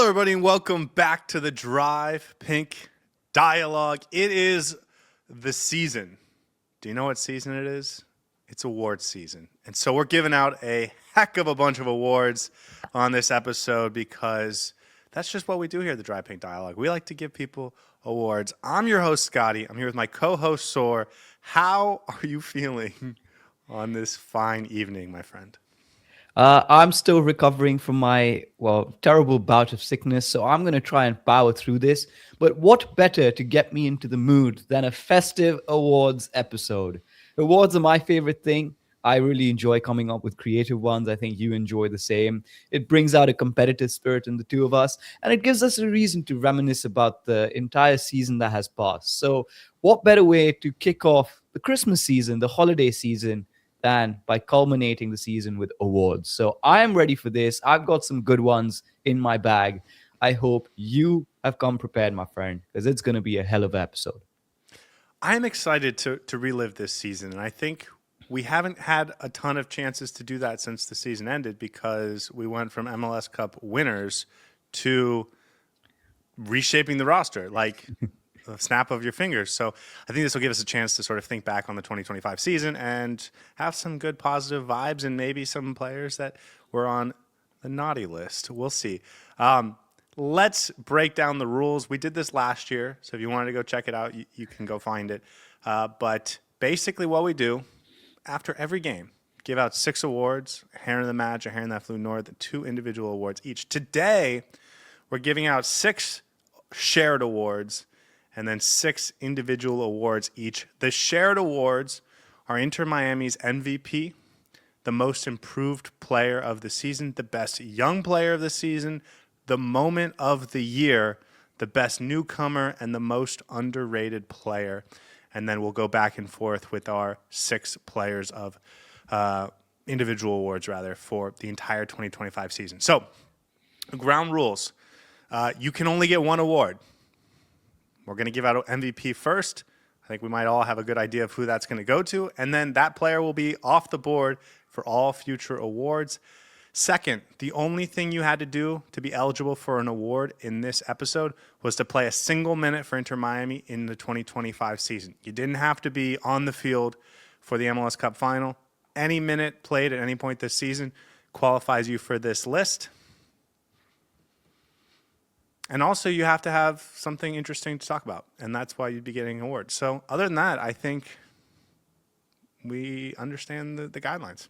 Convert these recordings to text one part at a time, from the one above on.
Hello, everybody, and welcome back to the Drive Pink Dialogue. It is the season. Do you know what season it is? It's awards season. And so we're giving out a heck of a bunch of awards on this episode because that's just what we do here at the Drive Pink Dialogue. We like to give people awards. I'm your host, Scotty. I'm here with my co-host, Saur. How are you feeling on this fine evening, my friend? I'm still recovering from my, terrible bout of sickness, so I'm going to try and power through this. But what better to get me into the mood than a festive awards episode? Awards are my favorite thing. I really enjoy coming up with creative ones. I think you enjoy the same. It brings out a competitive spirit in the two of us, and it gives us a reason to reminisce about the entire season that has passed. So, what better way to kick off the Christmas season, the holiday season, than by culminating the season with awards? So I am ready for this. I've got some good ones in my bag. I hope you have come prepared, my friend, because it's going to be a hell of an episode. I'm excited to relive this season, and I think we haven't had a ton of chances to do that since the season ended because we went from MLS Cup winners to reshaping the roster like a snap of your fingers. So I think this will give us a chance to sort of think back on the 2025 season and have some good positive vibes and maybe some players that were on the naughty list. We'll see. Let's break down the rules. We did this last year, so if you wanted to go check it out, you can go find it. But basically what we do after every game, give out 6 awards, a hair in the match, a hair in that flew north, and 2 individual awards each. Today, we're giving out 6 shared awards and then 6 individual awards each. The shared awards are Inter Miami's MVP, the most improved player of the season, the best young player of the season, the moment of the year, the best newcomer, and the most underrated player. And then we'll go back and forth with our 6 players of individual awards, rather, for the entire 2025 season. So, ground rules. You can only get 1 award. We're going to give out MVP first. I think we might all have a good idea of who that's going to go to. And then that player will be off the board for all future awards. Second, the only thing you had to do to be eligible for an award in this episode was to play a single minute for Inter Miami in the 2025 season. You didn't have to be on the field for the MLS Cup final. Any minute played at any point this season qualifies you for this list. And also, you have to have something interesting to talk about, and that's why you'd be getting awards. So other than that, I think we understand the guidelines.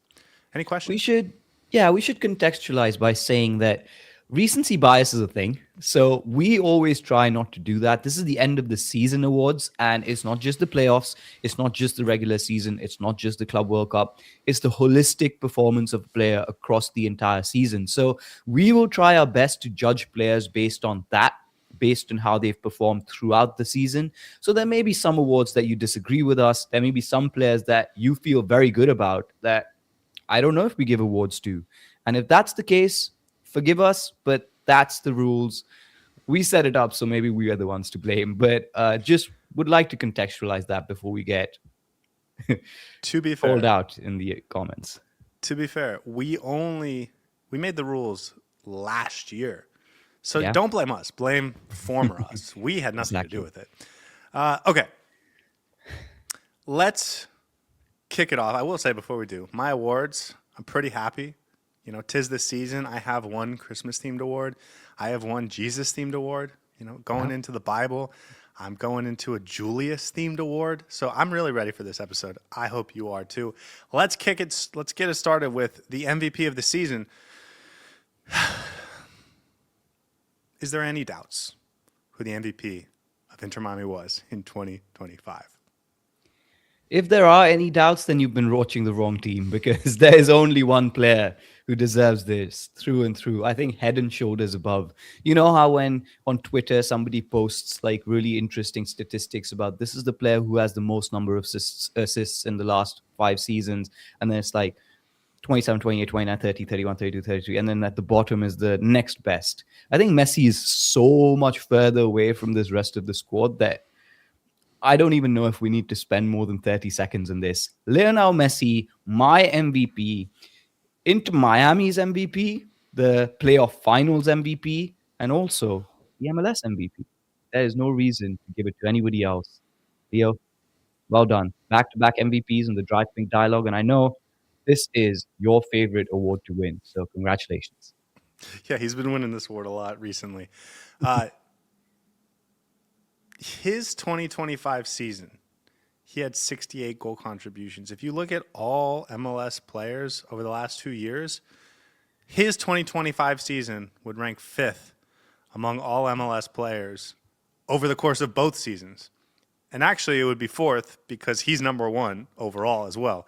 Any questions? We should contextualize by saying that recency bias is a thing. So we always try not to do that. This is the end of the season awards, and it's not just the playoffs. It's not just the regular season. It's not just the Club World Cup. It's the holistic performance of a player across the entire season. So we will try our best to judge players based on that, based on how they've performed throughout the season. So there may be some awards that you disagree with us. There may be some players that you feel very good about that I don't know if we give awards to. And if that's the case, forgive us, but that's the rules. We set it up, so maybe we are the ones to blame. But just would like to contextualize that before we get to be called fair, out in the comments. To be fair, we made the rules last year. So Yeah. don't blame us. Blame former us. We had nothing to do with it. Okay. Let's kick it off. I will say before we do, my awards, I'm pretty happy. You know, 'tis the season. I have 1 Christmas-themed award. I have 1 Jesus-themed award. You know, going into the Bible. I'm going into a Julius-themed award. So I'm really ready for this episode. I hope you are too. Let's get it started with the MVP of the season. Is there any doubts who the MVP of Inter Miami was in 2025? If there are any doubts, then you've been watching the wrong team because there is only one player who deserves this through and through. I think head and shoulders above. You know how when on Twitter somebody posts like really interesting statistics about this is the player who has the most number of assists in the last 5 seasons, and then it's like 27, 28, 29, 30, 31, 32, 33, and then at the bottom is the next best. I think Messi is so much further away from this rest of the squad that I don't even know if we need to spend more than 30 seconds on this. Lionel Messi, my MVP, Inter Miami's MVP, the playoff finals MVP, and also the MLS MVP. There is no reason to give it to anybody else. Leo, well done. Back to back MVPs in the Drive Pink dialogue. And I know this is your favorite award to win. So congratulations. Yeah, he's been winning this award a lot recently. Uh, his 2025 season, he had 68 goal contributions. If you look at all MLS players over the last 2 years, his 2025 season would rank fifth among all MLS players over the course of both seasons. And actually, it would be fourth because he's number one overall as well.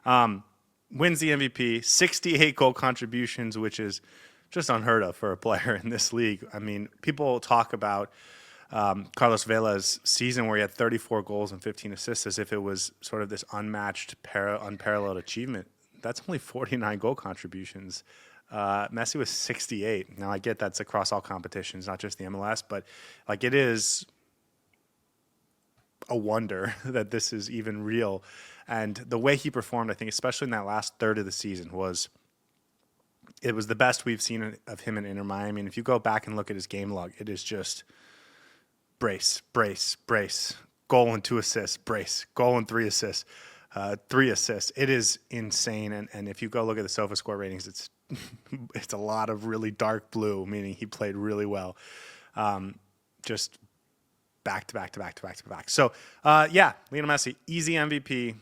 Wins the MVP, 68 goal contributions, which is just unheard of for a player in this league. I mean, people talk about Carlos Vela's season where he had 34 goals and 15 assists as if it was sort of this unmatched, unparalleled achievement. That's only 49 goal contributions. Messi was 68. Now, I get that's across all competitions, not just the MLS, but like it is a wonder that this is even real. And the way he performed, I think, especially in that last third of the season, it was the best we've seen of him in Inter Miami. And if you go back and look at his game log, it is just brace, brace, brace, goal and 2 assists, brace, goal and 3 assists, 3 assists. It is insane. And if you go look at the SofaScore ratings, it's a lot of really dark blue, meaning he played really well. Just back to back to back to back to back. So, yeah, Lionel Messi, easy MVP.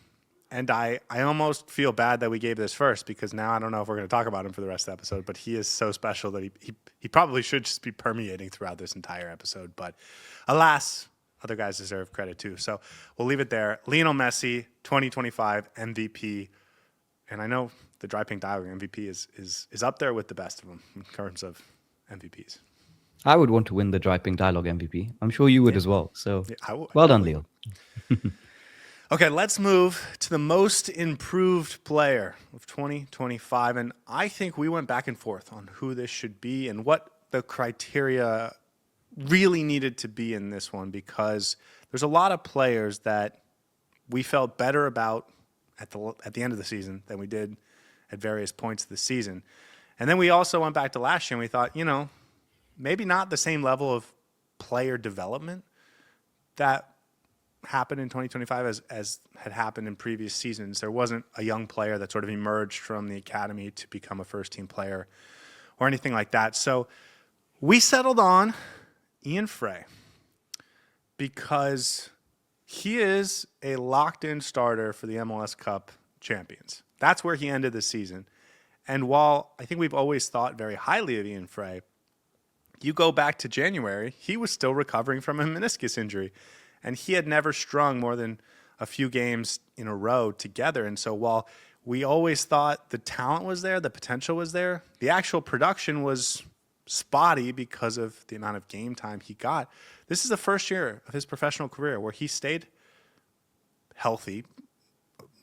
And I almost feel bad that we gave this first because now I don't know if we're going to talk about him for the rest of the episode, but he is so special that he probably should just be permeating throughout this entire episode. But alas, other guys deserve credit too. So we'll leave it there. Lionel Messi, 2025 MVP. And I know the Dry Pink Dialogue MVP is up there with the best of them in terms of MVPs. I would want to win the Dry Pink Dialogue MVP. I'm sure you would as well. So well done, Leo. Okay, let's move to the most improved player of 2025. And I think we went back and forth on who this should be and what the criteria really needed to be in this one because there's a lot of players that we felt better about at the end of the season than we did at various points of the season. And then we also went back to last year and we thought, maybe not the same level of player development that happened in 2025 as had happened in previous seasons. There wasn't a young player that sort of emerged from the academy to become a first-team player or anything like that. So we settled on Ian Frey because he is a locked-in starter for the MLS Cup champions. That's where he ended the season. And while I think we've always thought very highly of Ian Frey, you go back to January, he was still recovering from a meniscus injury. And he had never strung more than a few games in a row together. And so while we always thought the talent was there, the potential was there, the actual production was spotty because of the amount of game time he got. This is the first year of his professional career where he stayed healthy,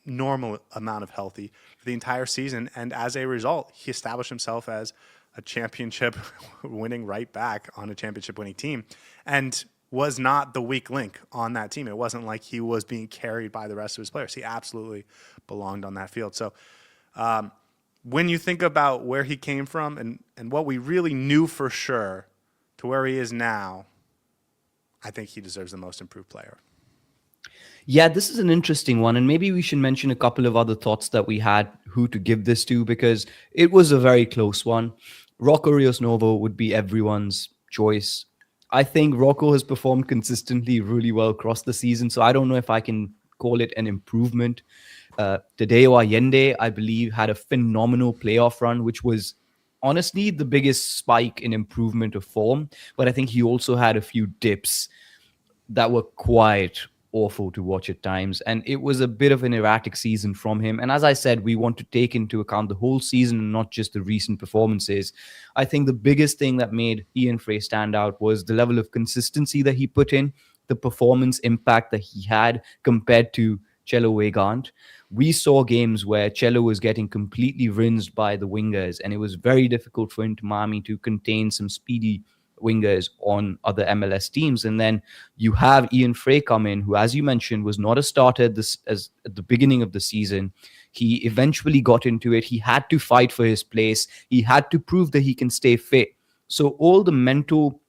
normal amount of healthy for the entire season. And as a result, he established himself as a championship winning right back on a championship winning team. And was not the weak link on that team. It wasn't like he was being carried by the rest of his players. He absolutely belonged on that field. So when you think about where he came from and what we really knew for sure to where he is now, I think he deserves the most improved player. Yeah, this is an interesting one. And maybe we should mention a couple of other thoughts that we had who to give this to because it was a very close one. Rocco Rios Novo would be everyone's choice. I think Rocco has performed consistently really well across the season, so I don't know if I can call it an improvement. Tadeo Allende, I believe, had a phenomenal playoff run, which was honestly the biggest spike in improvement of form. But I think he also had a few dips that were quite awful to watch at times. And it was a bit of an erratic season from him. And as I said, we want to take into account the whole season and not just the recent performances. I think the biggest thing that made Ian Frey stand out was the level of consistency that he put in, the performance impact that he had compared to Cello Weigand. We saw games where Cello was getting completely rinsed by the wingers, and it was very difficult for Inter Miami to contain some speedy wingers on other MLS teams. And then you have Ian Frey come in, who, as you mentioned, was not a starter at the beginning of the season. He eventually got into it. He had to fight for his place. He had to prove that he can stay fit. So all the mental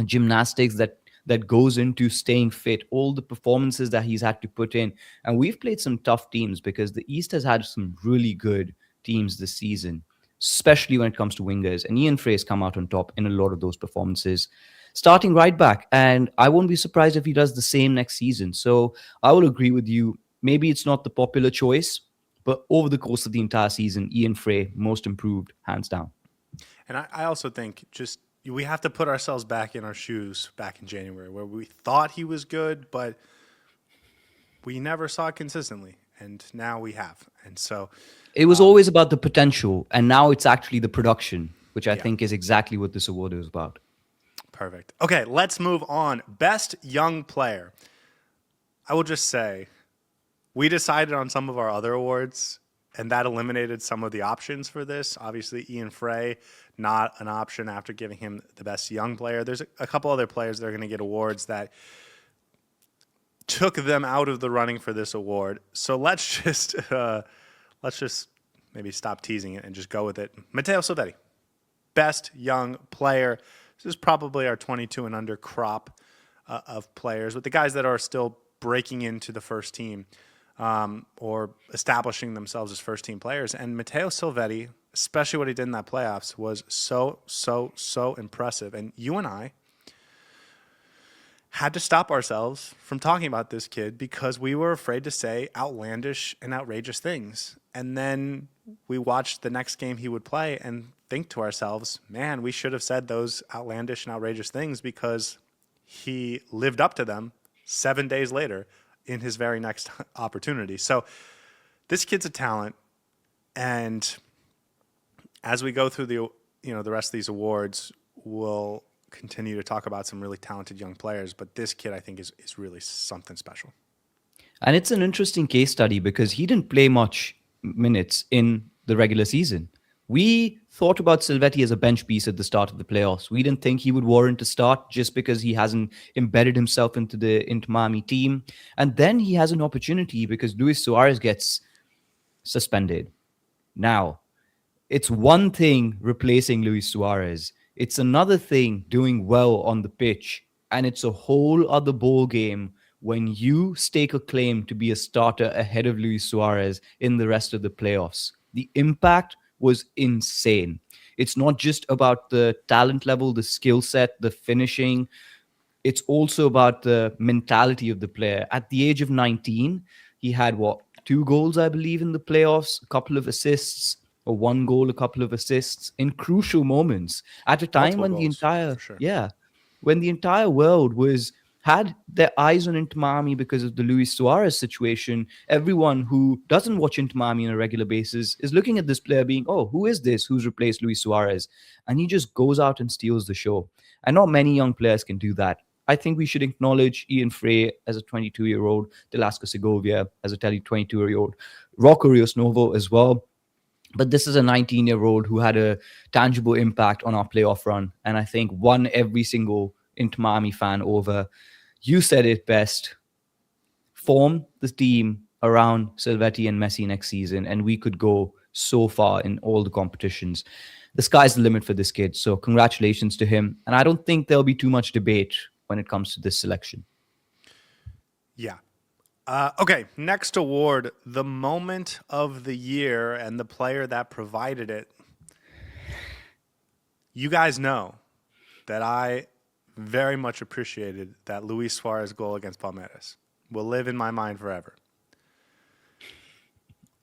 gymnastics that goes into staying fit, all the performances that he's had to put in. And we've played some tough teams because the East has had some really good teams this season, especially when it comes to wingers. And Ian Frey's come out on top in a lot of those performances. Starting right back, and I won't be surprised if he does the same next season. So I will agree with you. Maybe it's not the popular choice, but over the course of the entire season, Ian Frey, most improved, hands down. And I also think just we have to put ourselves back in our shoes back in January where we thought he was good, but we never saw it consistently. And now we have. And so, It was always about the potential, and now it's actually the production, which I yeah, think is exactly what this award is about. perfect. Okay, let's move on. Best young player. I will just say we decided on some of our other awards, and that eliminated some of the options for this. Obviously, Ian Frey, not an option after giving him the best young player. There's a couple other players that are going to get awards that took them out of the running for this award. So let's just maybe stop teasing it and just go with it. Matteo Silvetti, best young player. This is probably our 22 and under crop of players, with the guys that are still breaking into the first team or establishing themselves as first team players. And Matteo Silvetti, especially what he did in that playoffs, was so impressive. And you and I had to stop ourselves from talking about this kid because we were afraid to say outlandish and outrageous things. And then we watched the next game he would play and think to ourselves, man, we should have said those outlandish and outrageous things because he lived up to them 7 days later in his very next opportunity. So this kid's a talent. And as we go through the rest of these awards, we'll continue to talk about some really talented young players, but this kid I think is really something special. And it's an interesting case study because he didn't play much minutes in the regular season. We thought about Silvetti as a bench piece at the start of the playoffs. We didn't think he would warrant a start just because he hasn't embedded himself into the Inter Miami team. And then he has an opportunity because Luis Suarez gets suspended. Now, it's one thing replacing Luis Suarez. It's another thing doing well on the pitch. And it's a whole other ball game when you stake a claim to be a starter ahead of Luis Suarez in the rest of the playoffs. The impact was insane. It's not just about the talent level, the skill set, the finishing. It's also about the mentality of the player. At the age of 19, he had what, 2 goals, I believe, in the playoffs, a couple of assists, or 1 goal, a couple of assists in crucial moments at a time Multiple when the goals, entire, for sure. yeah, when the entire world was had their eyes on Inter Miami because of the Luis Suarez situation. Everyone who doesn't watch Inter Miami on a regular basis is looking at this player being, oh, who is this? Who's replaced Luis Suarez? And he just goes out and steals the show. And not many young players can do that. I think we should acknowledge Ian Frey as a 22-year-old, Delasco Segovia as a 22-year-old, Rocco Rios Novo as well. But this is a 19-year-old who had a tangible impact on our playoff run. And I think won every single Inter Miami fan over. You said it best. Form the team around Silvetti and Messi next season, and we could go so far in all the competitions. The sky's the limit for this kid. So congratulations to him. And I don't think there'll be too much debate when it comes to this selection. Yeah. Okay, next award, the moment of the year and the player that provided it. You guys know that I very much appreciated that Luis Suarez goal against Palmeiras. Will live in my mind forever.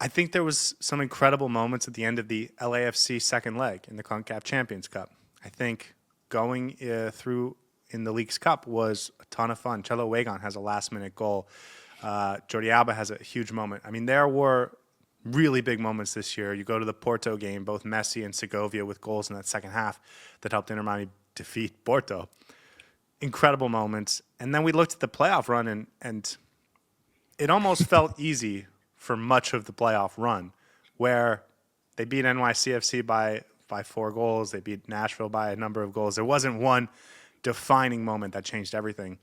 I think there was some incredible moments at the end of the LAFC second leg in the CONCACAF Champions Cup. I think going through in the League's Cup was a ton of fun. Chelo Wagon has a last-minute goal. Jordi Alba has a huge moment. I mean, there were really big moments this year. You go to the Porto game, both Messi and Segovia with goals in that second half that helped Inter Miami defeat Porto. Incredible moments. And then we looked at the playoff run, and it almost felt easy for much of the playoff run, where they beat NYCFC by 4 goals. They beat Nashville by a number of goals. There wasn't one defining moment that changed everything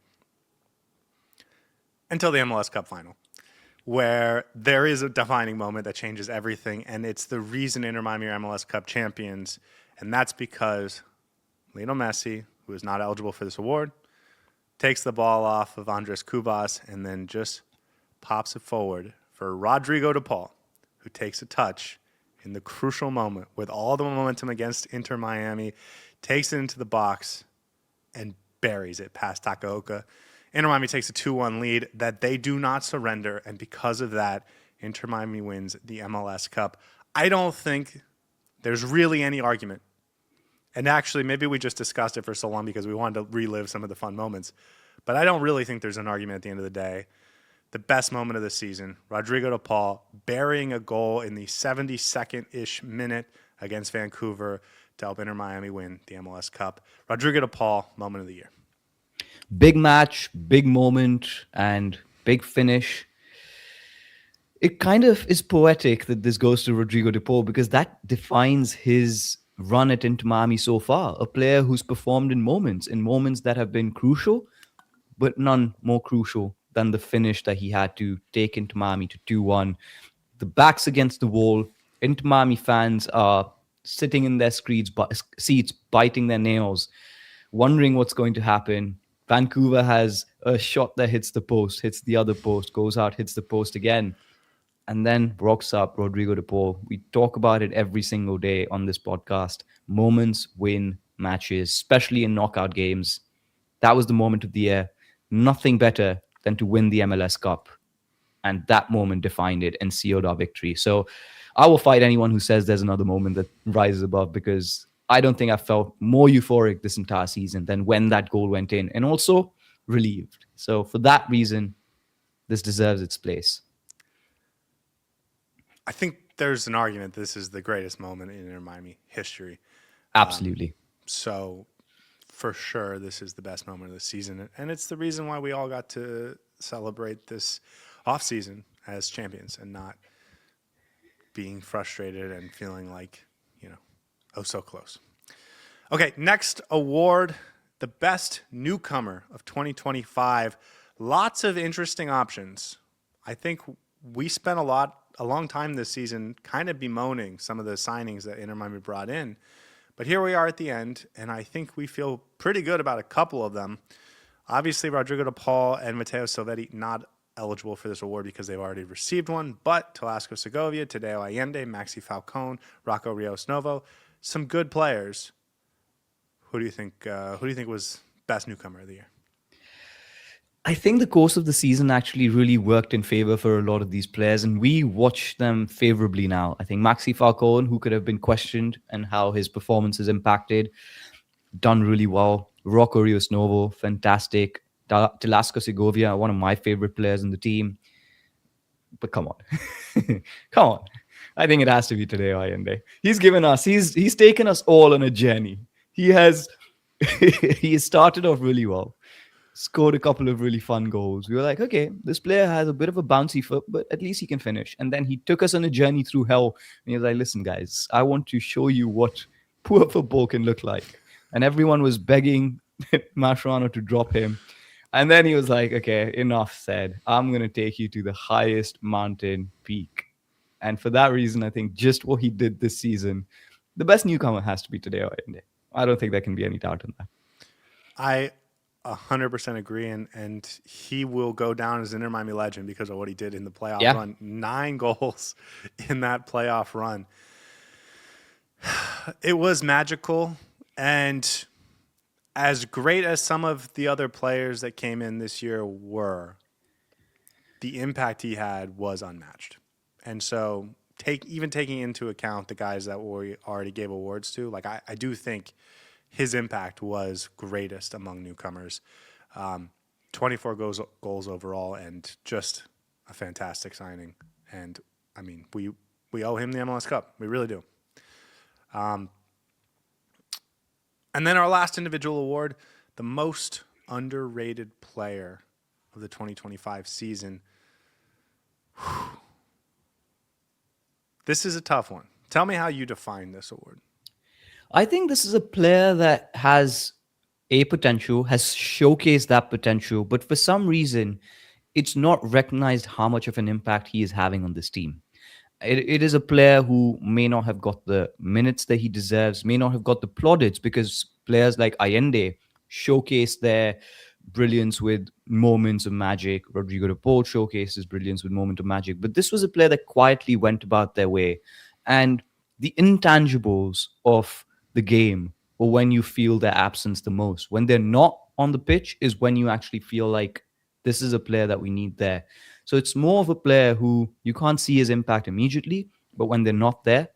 until the MLS Cup final, where there is a defining moment that changes everything, and it's the reason Inter Miami are MLS Cup champions, and that's because Lionel Messi, who is not eligible for this award, takes the ball off of Andres Kubas and then just pops it forward for Rodrigo de Paul, who takes a touch in the crucial moment with all the momentum against Inter Miami, takes it into the box and buries it past Takaoka. Inter Miami takes a 2-1 lead that they do not surrender, and because of that, Inter Miami wins the MLS Cup. I don't think there's really any argument. And actually, maybe we just discussed it for so long because we wanted to relive some of the fun moments. But I don't really think there's an argument at the end of the day. The best moment of the season, Rodrigo de Paul burying a goal in the 72nd-ish minute against Vancouver to help Inter Miami win the MLS Cup. Rodrigo de Paul, moment of the year. Big match, big moment, and big finish. It kind of is poetic that this goes to Rodrigo de Paul because that defines his run at Inter Miami so far. A player who's performed in moments that have been crucial, but none more crucial than the finish that he had to take Inter Miami to 2-1. The back's against the wall. Inter Miami fans are sitting in their seats, biting their nails, wondering what's going to happen. Vancouver has a shot that hits the post, hits the other post, goes out, hits the post again, and then rocks up Rodrigo de Paul. We talk about it every single day on this podcast. Moments win matches, especially in knockout games. That was the moment of the year. Nothing better than to win the MLS Cup. And that moment defined it and sealed our victory. So I will fight anyone who says there's another moment that rises above, because I don't think I felt more euphoric this entire season than when that goal went in, and also relieved. So for that reason, this deserves its place. I think there's an argument this is the greatest moment in Inter Miami history. Absolutely. So for sure, this is the best moment of the season. And it's the reason why we all got to celebrate this offseason as champions and not being frustrated and feeling like, oh, so close. Okay, next award, the best newcomer of 2025. Lots of interesting options. I think we spent a long time this season kind of bemoaning some of the signings that Inter Miami brought in. But here we are at the end, and I think we feel pretty good about a couple of them. Obviously, Rodrigo de Paul and Matteo Silvetti not eligible for this award because they've already received one, but Telasco Segovia, Tadeo Allende, Maxi Falcone, Rocco Rios Novo, some good players. Who do you think was best newcomer of the year? I think the course of the season actually really worked in favor for a lot of these players, and we watch them favorably now. I think Maxi Falcone, who could have been questioned and how his performance is impacted, done really well. Rocco Rios Novo, fantastic. Telasco Segovia, one of my favorite players in the team. But come on. Come on. I think it has to be Tadeo Allende. He's taken us all on a journey. He has started off really well. Scored a couple of really fun goals. We were like, okay, this player has a bit of a bouncy foot, but at least he can finish. And then he took us on a journey through hell. And he was like, listen, guys, I want to show you what poor football can look like. And everyone was begging Mascherano to drop him. And then he was like, okay, enough said. I'm going to take you to the highest mountain peak. And for that reason, I think just what he did this season, the best newcomer has to be Tadeo Allende. I don't think there can be any doubt in that. I 100% agree, and he will go down as an Inter Miami legend because of what he did in the playoff run. 9 goals in that playoff run. It was magical, and as great as some of the other players that came in this year were, the impact he had was unmatched. And so even taking into account the guys that we already gave awards to, like I do think his impact was greatest among newcomers. 24 goals overall, and just a fantastic signing. And I mean, we owe him the MLS Cup. We really do. And then our last individual award, the most underrated player of the 2025 season. Whew. This is a tough one. Tell me how you define this award. I think this is a player that has a potential, has showcased that potential, but for some reason, it's not recognized how much of an impact he is having on this team. it is a player who may not have got the minutes that he deserves, may not have got the plaudits, because players like Allende showcase their brilliance with moments of magic. Rodrigo de Paul showcases brilliance with moment of magic. But this was a player that quietly went about their way. And the intangibles of the game, or when you feel their absence the most, when they're not on the pitch, is when you actually feel like this is a player that we need there. So it's more of a player who you can't see his impact immediately, but when they're not there,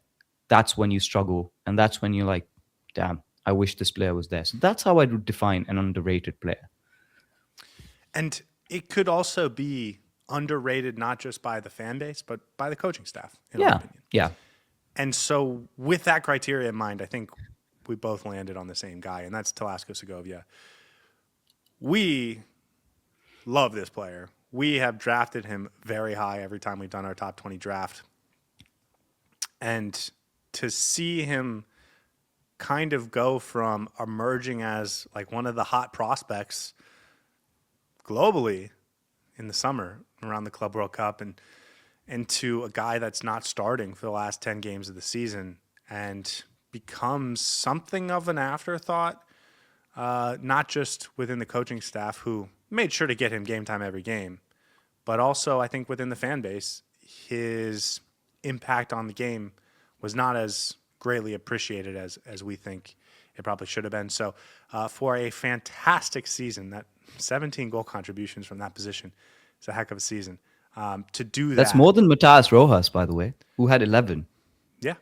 that's when you struggle. And that's when you're like, damn, I wish this player was there. So that's how I would define an underrated player. And it could also be underrated not just by the fan base, but by the coaching staff, in our Yeah. opinion. Yeah. And so, with that criteria in mind, I think we both landed on the same guy, and that's Telasco Segovia. We love this player. We have drafted him very high every time we've done our top 20 draft. And to see him kind of go from emerging as like one of the hot prospects globally in the summer around the Club World Cup and to a guy that's not starting for the last 10 games of the season and becomes something of an afterthought, not just within the coaching staff who made sure to get him game time every game, but also I think within the fan base, his impact on the game was not as greatly appreciated as we think it probably should have been. So for a fantastic season, that 17 goal contributions from that position is a heck of a season. To do That's that, more than Matthias Rojas, by the way, who had 11. yeah.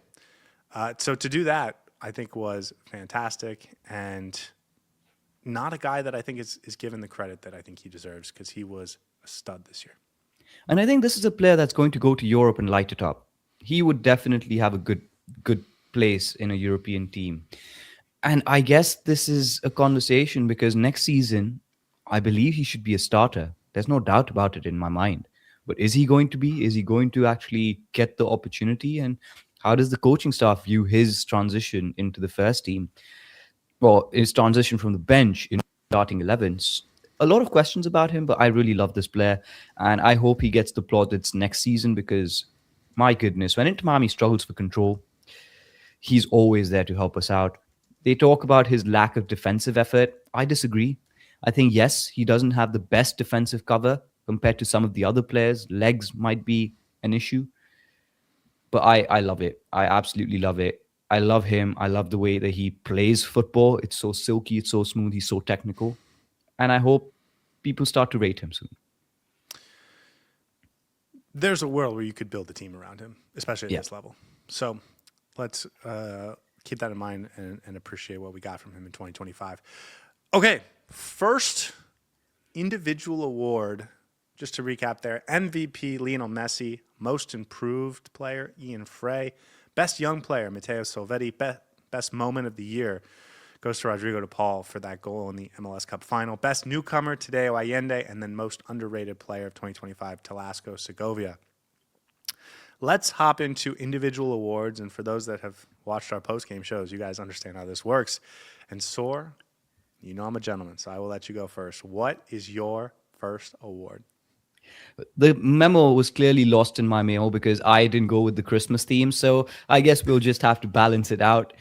So to do that, I think was fantastic and not a guy that I think is given the credit that I think he deserves because he was a stud this year. And I think this is a player that's going to go to Europe and light it up. He would definitely have a good place in a European team. And I guess this is a conversation because next season, I believe he should be a starter. There's no doubt about it in my mind. But is he going to be? Is he going to actually get the opportunity? And how does the coaching staff view his transition into the first team? Well, his transition from the bench in starting 11s. A lot of questions about him, but I really love this player. And I hope he gets the plaudits next season because, my goodness, when Inter Miami struggles for control, he's always there to help us out. They talk about his lack of defensive effort. I disagree. I think, yes, he doesn't have the best defensive cover compared to some of the other players. Legs might be an issue, but I love it. I absolutely love it. I love him. I love the way that he plays football. It's so silky, it's so smooth, he's so technical. And I hope people start to rate him soon. There's a world where you could build a team around him, especially at Yeah. this level. So let's keep that in mind and appreciate what we got from him in 2025. Okay, first individual award, just to recap there, MVP, Lionel Messi, most improved player, Ian Frey, best young player, Matteo Silvetti, best moment of the year goes to Rodrigo de Paul for that goal in the MLS Cup final, best newcomer, Tadeo Allende, and then most underrated player of 2025, Telasco Segovia. Let's hop into individual awards, and for those that have watched our post-game shows, you guys understand how this works. And Saur, you know I'm a gentleman, so I will let you go first. What is your first award? The memo was clearly lost in my mail because I didn't go with the Christmas theme. So I guess we'll just have to balance it out.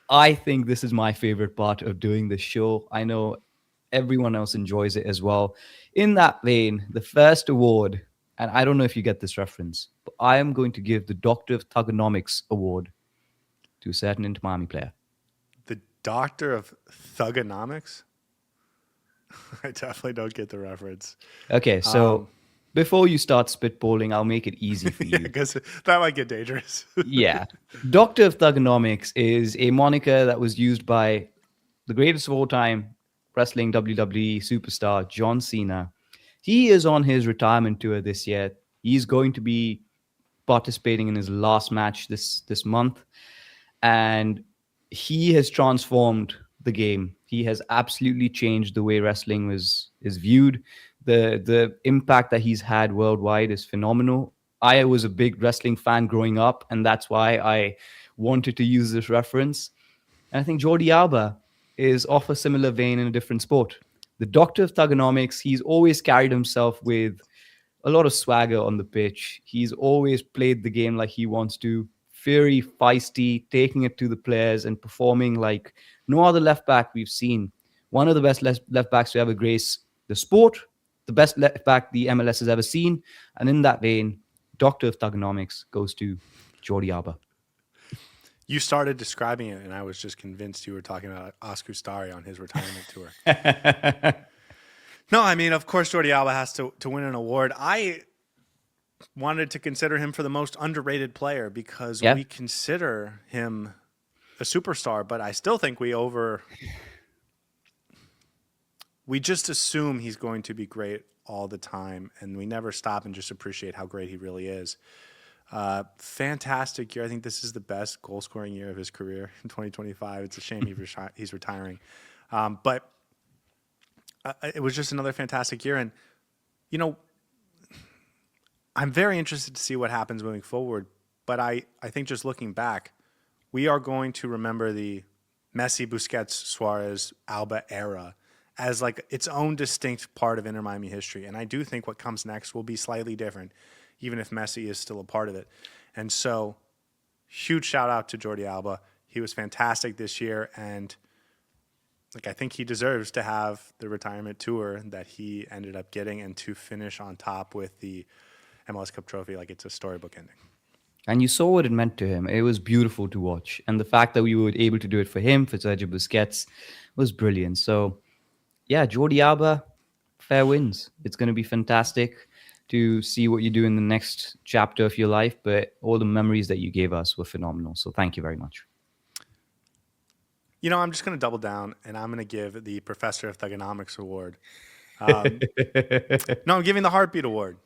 I think this is my favorite part of doing the show. I know everyone else enjoys it as well. In that vein, the first award, and I don't know if you get this reference, but I am going to give the Doctor of Thugonomics award to a certain Inter Miami player. The Doctor of Thugonomics? I definitely don't get the reference. Okay, so before you start spitballing, I'll make it easy for you. Because that might get dangerous. Yeah. Doctor of Thugonomics is a moniker that was used by the greatest of all time, wrestling WWE superstar John Cena. He is on his retirement tour this year. He's going to be participating in his last match this month. And he has transformed the game. He has absolutely changed the way wrestling is viewed. The impact that he's had worldwide is phenomenal. I was a big wrestling fan growing up, and that's why I wanted to use this reference. And I think Jordi Alba is off a similar vein in a different sport. The Doctor of Thugonomics, he's always carried himself with a lot of swagger on the pitch. He's always played the game like he wants to. Fiery, feisty, taking it to the players and performing like no other left back we've seen. One of the best left backs to ever grace the sport, the best left back the MLS has ever seen. And in that vein, Doctor of Thugonomics goes to Jordi Alba. You started describing it, and I was just convinced you were talking about Oscar Starry on his retirement tour. No, I mean, of course, Jordi Alba has to win an award. I wanted to consider him for the most underrated player because Yeah. we consider him a superstar, but I still think we just assume he's going to be great all the time, and we never stop and just appreciate how great he really is. Fantastic year. I think this is the best goal scoring year of his career in 2025. It's a shame he's retiring. But it was just another fantastic year. And, you know, I'm very interested to see what happens moving forward. But I think just looking back, we are going to remember the Messi, Busquets, Suarez, Alba era as like its own distinct part of Inter Miami history. And I do think what comes next will be slightly different, even if Messi is still a part of it. And so, huge shout out to Jordi Alba. He was fantastic this year, and like I think he deserves to have the retirement tour that he ended up getting and to finish on top with the MLS Cup trophy. Like it's a storybook ending. And you saw what it meant to him. It was beautiful to watch. And the fact that we were able to do it for him, for Sergio Busquets, was brilliant. So, yeah, Jordi Alba, fair wins. It's going to be fantastic to see what you do in the next chapter of your life. But all the memories that you gave us were phenomenal. So thank you very much. You know, I'm just going to double down and I'm going to give the Professor of Thugonomics award. No, I'm giving the Heartbeat Award,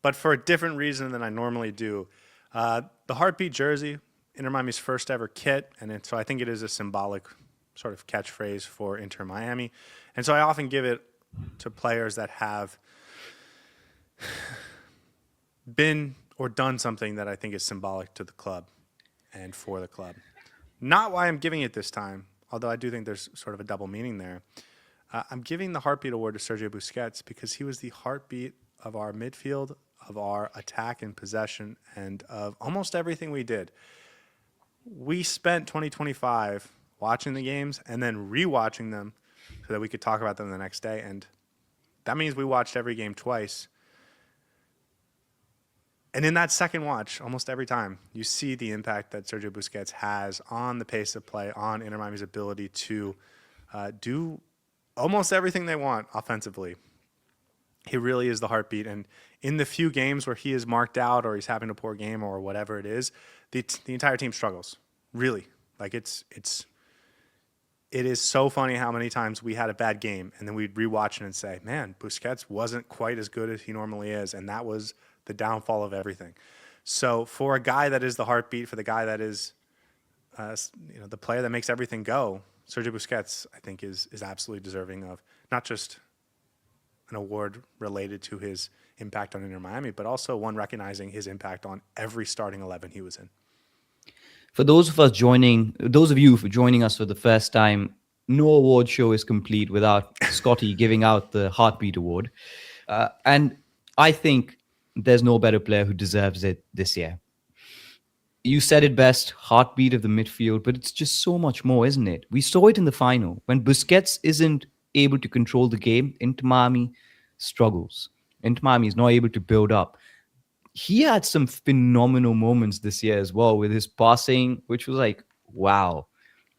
but for a different reason than I normally do. The Heartbeat jersey, Inter Miami's first ever kit, and so I think it is a symbolic sort of catchphrase for Inter Miami. And so I often give it to players that have been or done something that I think is symbolic to the club and for the club. Not why I'm giving it this time, although I do think there's sort of a double meaning there. I'm giving the Heartbeat Award to Sergio Busquets because he was the heartbeat of our midfield, of our attack and possession, and of almost everything we did. We spent 2025 watching the games and then rewatching them so that we could talk about them the next day. And that means we watched every game twice. And in that second watch, almost every time, you see the impact that Sergio Busquets has on the pace of play, on Inter Miami's ability to do almost everything they want offensively. He really is the heartbeat. And in the few games where he is marked out or he's having a poor game or whatever it is, the entire team struggles. Really. Like it is so funny how many times we had a bad game and then we'd rewatch it and say, man, Busquets wasn't quite as good as he normally is. And that was the downfall of everything. So for a guy that is the heartbeat, for the guy that is the player that makes everything go, Sergio Busquets, I think, is absolutely deserving of not just an award related to his impact on Inter Miami, but also one recognizing his impact on every starting 11 he was in. For those of you for joining us for the first time, no award show is complete without Scotty giving out the Heartbeat Award. And I think there's no better player who deserves it this year. You said it best, heartbeat of the midfield, but it's just so much more, isn't it? We saw it in the final. When Busquets isn't able to control the game, Inter Miami struggles. Inter Miami is not able to build up. He had some phenomenal moments this year as well with his passing, which was like, wow,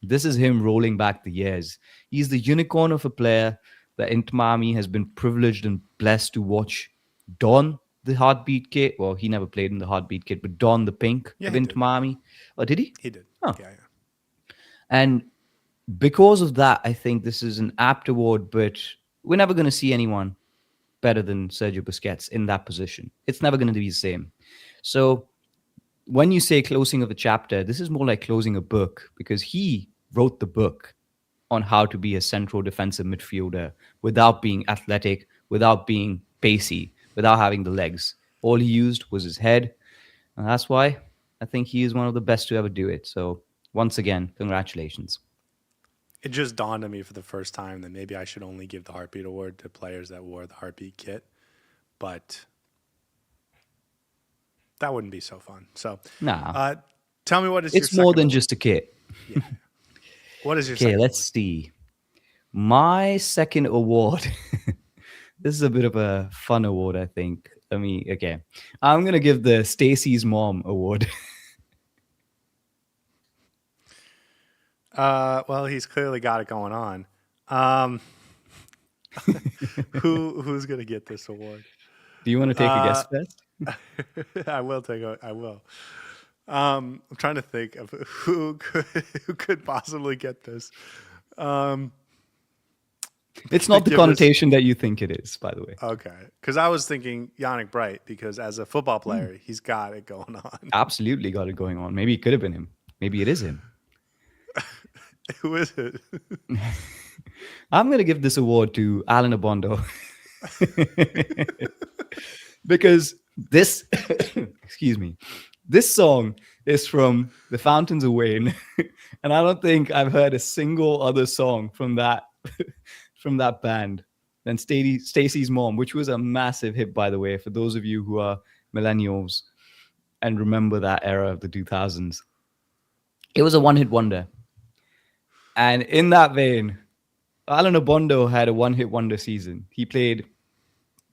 this is him rolling back the years. He's the unicorn of a player that Inter Miami has been privileged and blessed to watch don the heartbeat kit. Well, he never played in the heartbeat kit, but don the pink of Inter Miami. Oh, did he? He did. Huh. Yeah. And because of that, I think this is an apt award, but we're never going to see anyone better than Sergio Busquets in that position. It's never going to be the same. So when you say closing of a chapter, this is more like closing a book because he wrote the book on how to be a central defensive midfielder without being athletic, without being pacey, without having the legs. All he used was his head. And that's why I think he is one of the best to ever do it. So once again, congratulations. It just dawned on me for the first time that maybe I should only give the Heartbeat Award to players that wore the Heartbeat kit. But that wouldn't be so fun. So, Nah, uh, tell me what is your it's more second than award? just a kit. Yeah. What is your Okay, second let's award? see. My second award. This is a bit of a fun award, I think. Okay. I'm gonna give the Stacy's Mom Award. Well, he's clearly got it going on. Um, who's gonna get this award? Do you want to take a guess Uh, first? I will take a. I will. I'm trying to think of who could possibly get this. Um, It's gonna not the give this. connotation that you think it is, by the way. Okay, because I was thinking Yannick Bright because as a football player, he's got it going on. Absolutely got it going on. Maybe it could have been him. Maybe it is him. Who is it? I'm going to give this award to Alan Abondo because this, excuse me, this song is from The Fountains of Wayne, and I don't think I've heard a single other song from that from that band than Stacy's Mom, which was a massive hit, by the way, for those of you who are millennials and remember that era of the 2000s. It was a one-hit wonder. And in that vein, Alan Abondo had a one-hit wonder season. He played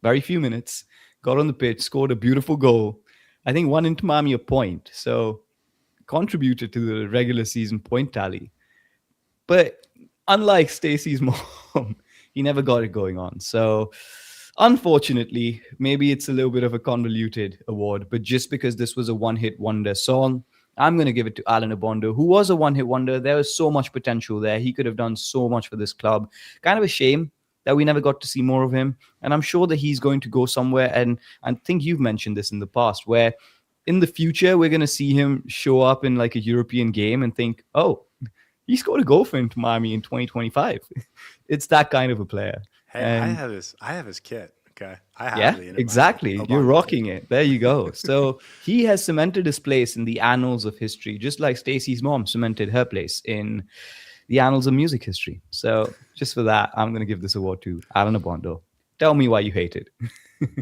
very few minutes, got on the pitch, scored a beautiful goal. I think won into Miami a point. So contributed to the regular season point tally. But unlike Stacey's mom, he never got it going on. So unfortunately, maybe it's a little bit of a convoluted award, but just because this was a one-hit wonder song, I'm going to give it to Alan Abondo, who was a one-hit wonder. There was so much potential there. He could have done so much for this club. Kind of a shame that we never got to see more of him. And I'm sure that he's going to go somewhere. And I think you've mentioned this in the past, where in the future, we're going to see him show up in like a European game and think, oh, he scored a goal for Inter Miami in 2025. It's that kind of a player. Hey, And I have his kit. Okay, I have yeah, the Inter Miami exactly. You're Obama rocking kit. it. There you go. So he has cemented his place in the annals of history, just like Stacey's mom cemented her place in the annals of music history. So just for that, I'm going to give this award to Alan Abondo. Tell me why you hate it.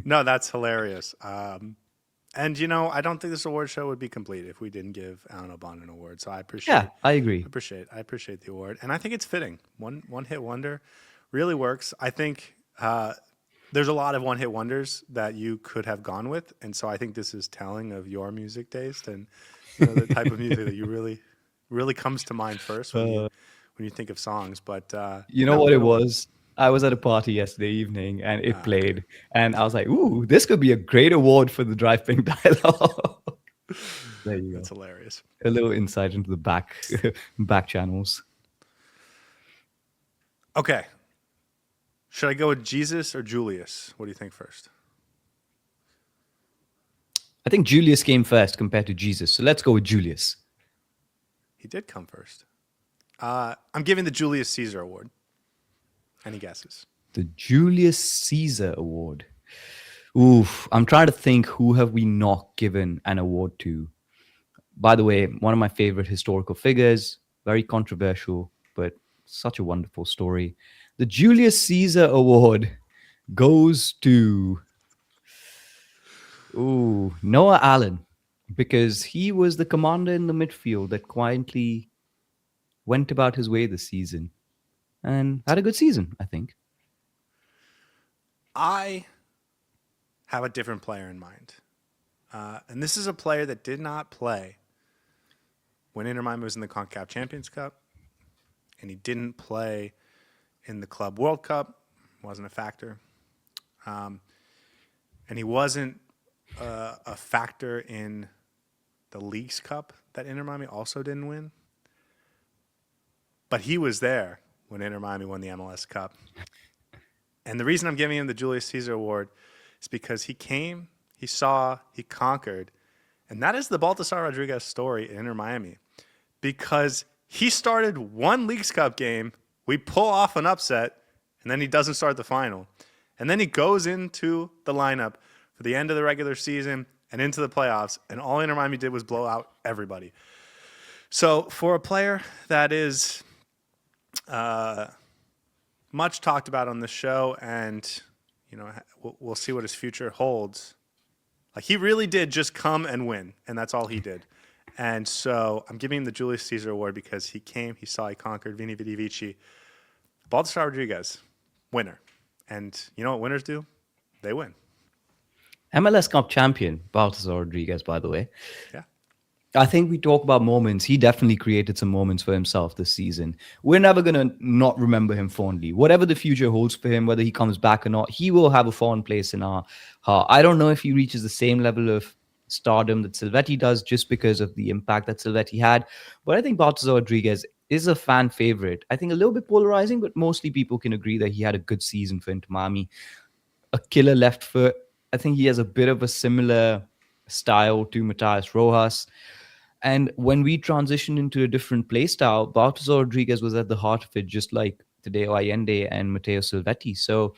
No, that's hilarious. And I don't think this award show would be complete if we didn't give Alan Obon an award. So I Yeah, I agree. appreciate the award, and I think it's fitting. One hit wonder really works. I think there's a lot of one hit wonders that you could have gone with, and so I think this is telling of your music taste and the type of music that you really comes to mind first when you think of songs. But You know what it was? I was at a party yesterday evening and it played, and I was like, "Ooh, this could be a great award for the Drive Pink dialogue." There you That's go. hilarious. A little insight into the back channels. Okay, should I go with Jesus or Julius? What do you think first? I think Julius came first compared to Jesus, so let's go with Julius. He did come first. I'm giving the Julius Caesar Award. Any guesses? The Julius Caesar Award. Oof, I'm trying to think who have we not given an award to. By the way, one of my favorite historical figures, very controversial, but such a wonderful story. The Julius Caesar Award goes to Noah Allen, because he was the commander in the midfield that quietly went about his way this season and had a good season, I think. I have a different player in mind. And this is a player that did not play when Inter Miami was in the CONCACAF Champions Cup, and he didn't play in the Club World Cup, wasn't a factor. And he wasn't a factor in the Leagues Cup that Inter Miami also didn't win. But he was there when Inter Miami won the MLS Cup. And the reason I'm giving him the Julius Caesar Award is because he came, he saw, he conquered. And that is the Baltasar Rodriguez story in Inter Miami. Because he started one Leagues Cup game, we pull off an upset, and then he doesn't start the final. And then he goes into the lineup for the end of the regular season and into the playoffs, and all Inter Miami did was blow out everybody. So for a player that is much talked about on the show, and we'll see what his future holds. Like he really did just come and win, and that's all he did. And so I'm giving him the Julius Caesar Award because he came, he saw, he conquered. Vini Vidi Vici. Baltasar Rodriguez, winner. And you know what winners do? They win. MLS Cup champion, Baltasar Rodriguez, by the way. Yeah. I think we talk about moments. He definitely created some moments for himself this season. We're never going to not remember him fondly. Whatever the future holds for him, whether he comes back or not, he will have a fond place in our heart. I don't know if he reaches the same level of stardom that Silvetti does just because of the impact that Silvetti had. But I think Baltasar Rodriguez is a fan favorite. I think a little bit polarizing, but mostly people can agree that he had a good season for Inter Miami. A killer left foot. I think he has a bit of a similar style to Matthias Rojas. And when we transitioned into a different play style, Baltasar Rodriguez was at the heart of it, just like Tadeo Allende and Matteo Silvetti. So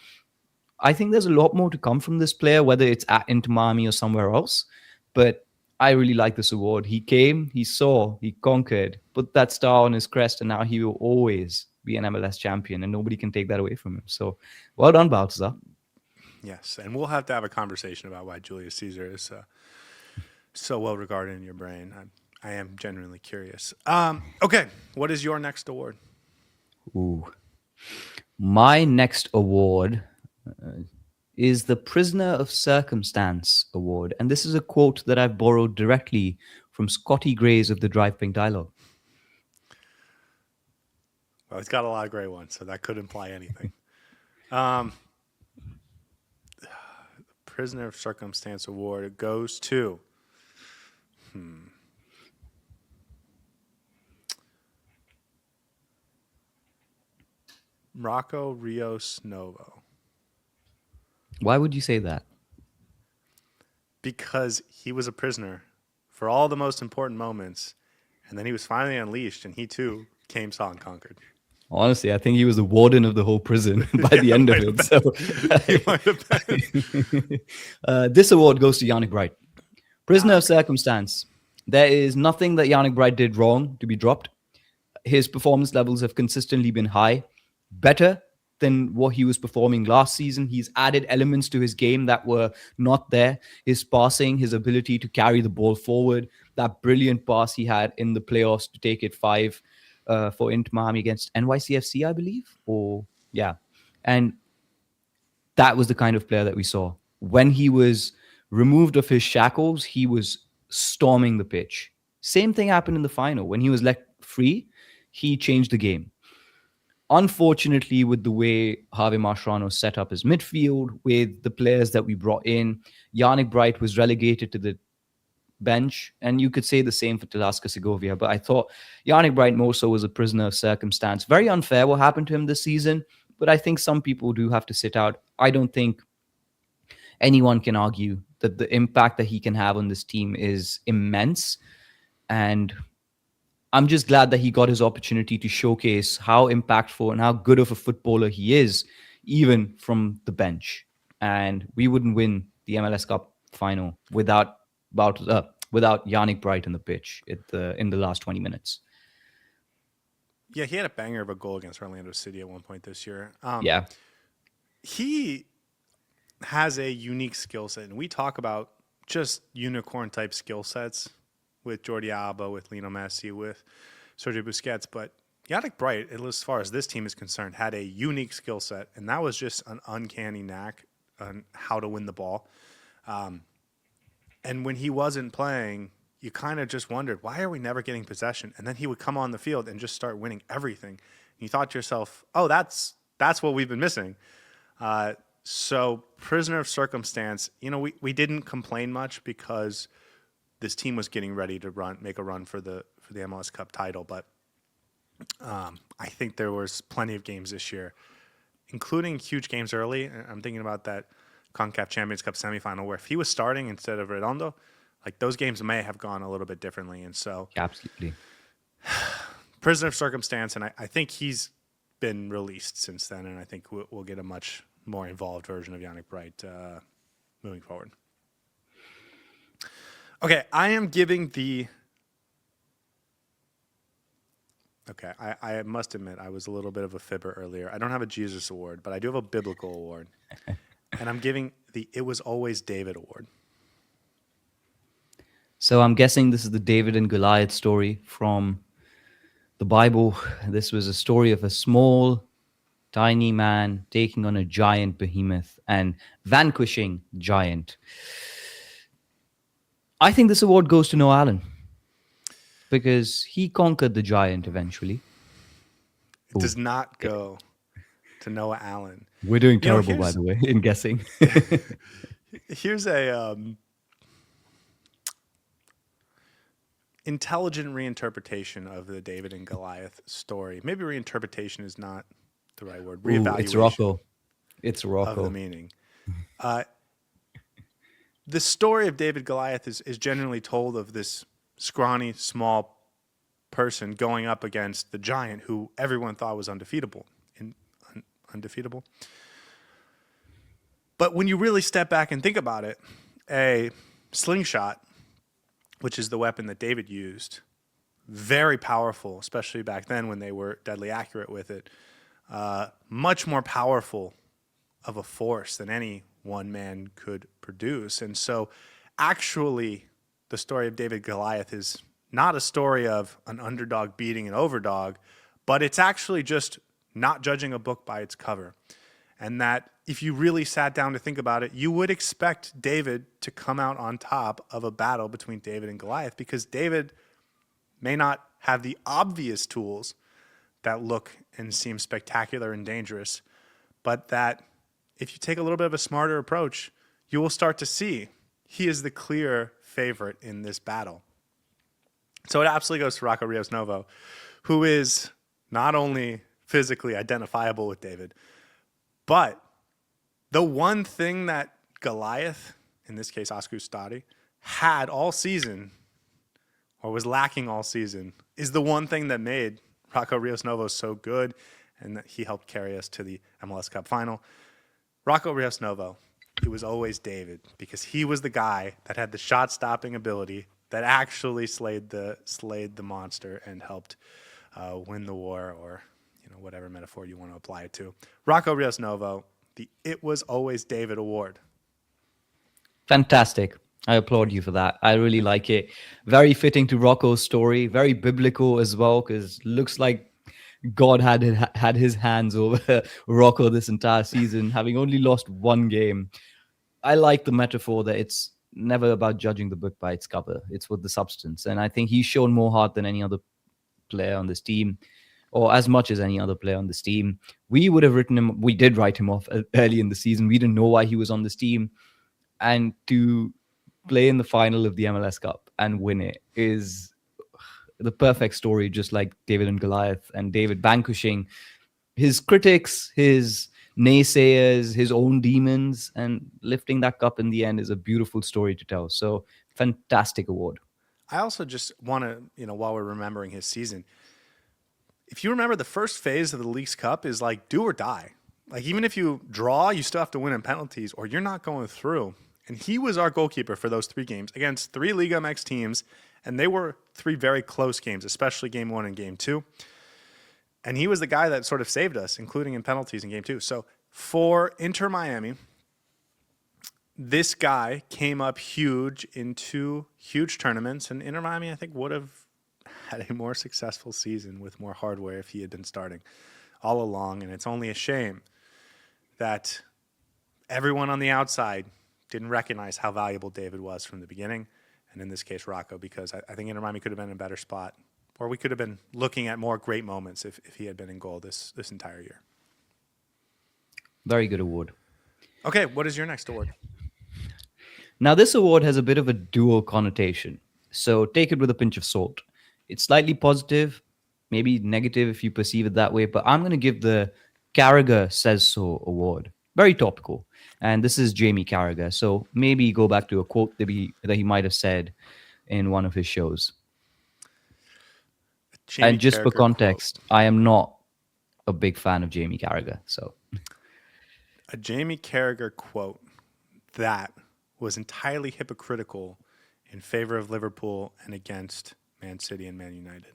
I think there's a lot more to come from this player, whether it's at Inter Miami or somewhere else. But I really like this award. He came, he saw, he conquered, put that star on his crest, and now he will always be an MLS champion, and nobody can take that away from him. So well done, Baltasar. Yes, and we'll have to have a conversation about why Julius Caesar is so well regarded in your brain. I am genuinely curious. Okay, what is your next award? Ooh. My next award is the Prisoner of Circumstance Award. And this is a quote that I've borrowed directly from Scotty Gray's of the Drive Pink Dialogue. Well, he's got a lot of great ones, so that could imply anything. Prisoner of Circumstance Award goes to Rocco Rios Novo. Why would you say that? Because he was a prisoner for all the most important moments, and then he was finally unleashed, and he too came, saw, and conquered. Honestly, I think he was the warden of the whole prison by the end of it. So, He might have been. this award goes to Yannick Bright. Prisoner of Circumstance. There is nothing that Yannick Bright did wrong to be dropped. His performance levels have consistently been high, better than what he was performing last season. He's added elements to his game that were not there. His passing, his ability to carry the ball forward, that brilliant pass he had in the playoffs to take it 5 for Inter Miami against NYCFC, I believe. And that was the kind of player that we saw. When he was removed of his shackles, he was storming the pitch. Same thing happened in the final. When he was let free, he changed the game. Unfortunately, with the way Javi Mascherano set up his midfield, with the players that we brought in, Yannick Bright was relegated to the bench, and you could say the same for Telaska Segovia, but I thought Yannick Bright more so was a prisoner of circumstance. Very unfair what happened to him this season, but I think some people do have to sit out. I don't think anyone can argue that the impact that he can have on this team is immense, and I'm just glad that he got his opportunity to showcase how impactful and how good of a footballer he is, even from the bench. And we wouldn't win the MLS Cup final without Yannick Bright on the pitch in the last 20 minutes. Yeah, he had a banger of a goal against Orlando City at one point this year. Yeah. He has a unique skill set, and we talk about just unicorn type skill sets with Jordi Alba, with Lionel Messi, with Sergio Busquets, but Yannick Bright, as far as this team is concerned, had a unique skill set, and that was just an uncanny knack on how to win the ball. And when he wasn't playing, you kind of just wondered, why are we never getting possession? And then he would come on the field and just start winning everything. And you thought to yourself, oh, that's what we've been missing. So prisoner of circumstance, we didn't complain much because this team was getting ready to make a run for the MLS Cup title. But I think there was plenty of games this year, including huge games early. I'm thinking about that CONCACAF Champions Cup semifinal where if he was starting instead of Redondo, like those games may have gone a little bit differently. And so Absolutely. prisoner of circumstance, and I think he's been released since then, and I think we'll get a much more involved version of Yannick Bright moving forward. Okay, I am giving Okay, I must admit I was a little bit of a fibber earlier. I don't have a Jesus award, but I do have a biblical award. And I'm giving the It Was Always David award. So I'm guessing this is the David and Goliath story from the Bible. This was a story of a small, tiny man taking on a giant behemoth and vanquishing the giant. I think this award goes to Noah Allen because he conquered the giant eventually. It does not go to Noah Allen. We're doing You know, terrible, by the way, in guessing. here's a intelligent reinterpretation of the David and Goliath story. Maybe reinterpretation is not the right word. Ooh, it's Reevaluation Rocco. It's of the Rocco. meaning. The story of David Goliath is generally told of this scrawny, small person going up against the giant who everyone thought was undefeatable. Undefeatable. But when you really step back and think about it, a slingshot, which is the weapon that David used, very powerful, especially back then when they were deadly accurate with it, much more powerful of a force than any one man could produce. And so actually the story of David Goliath is not a story of an underdog beating an overdog, but it's actually just not judging a book by its cover. And that if you really sat down to think about it, you would expect David to come out on top of a battle between David and Goliath, because David may not have the obvious tools that look and seem spectacular and dangerous, but that if you take a little bit of a smarter approach, you will start to see he is the clear favorite in this battle. So it absolutely goes to Rocco Rios Novo, who is not only physically identifiable with David, but the one thing that Goliath, in this case Oscar Scotty, had all season, or was lacking all season, is the one thing that made Rocco Rios Novo so good and that he helped carry us to the MLS Cup final. Rocco Rios Novo, it was always David, because he was the guy that had the shot-stopping ability that actually slayed the monster and helped win the war, or whatever metaphor you want to apply it to. Rocco Rios Novo, the It Was Always David Award. Fantastic. I applaud you for that. I really like it. Very fitting to Rocco's story. Very biblical as well, because looks like God had his hands over Rocco this entire season, having only lost one game. I like the metaphor that it's never about judging the book by its cover. It's with the substance. And I think he's shown more heart than any other player on this team, or as much as any other player on this team. We would have written him, we did write him off early in the season. We didn't know why he was on this team. And to play in the final of the MLS Cup and win it is the perfect story, just like David and Goliath, and David vanquishing his critics, his naysayers, his own demons, and lifting that cup in the end is a beautiful story to tell. So fantastic award. I also just want to, while we're remembering his season, if you remember, the first phase of the Leagues Cup is like do or die. Like even if you draw, you still have to win in penalties or you're not going through. And he was our goalkeeper for those 3 games against 3 Liga MX teams. And they were 3 very close games, especially game 1 and game 2. And he was the guy that sort of saved us, including in penalties in game 2. So for Inter Miami, this guy came up huge in 2 huge tournaments. And Inter Miami, I think, would have had a more successful season with more hardware if he had been starting all along. And it's only a shame that everyone on the outside didn't recognize how valuable David was from the beginning, and in this case, Rocco, because I think Inter Miami could have been in a better spot, or we could have been looking at more great moments if he had been in goal this entire year. Very good award. Okay, what is your next award? Now, this award has a bit of a dual connotation, so take it with a pinch of salt. It's slightly positive, maybe negative if you perceive it that way, but I'm going to give the Carragher Says So award. Very topical. And this is Jamie Carragher. So maybe go back to a quote that he might have said in one of his shows. And just for context, I am not a big fan of Jamie Carragher. So a Jamie Carragher quote that was entirely hypocritical in favor of Liverpool and against Man City and Man United.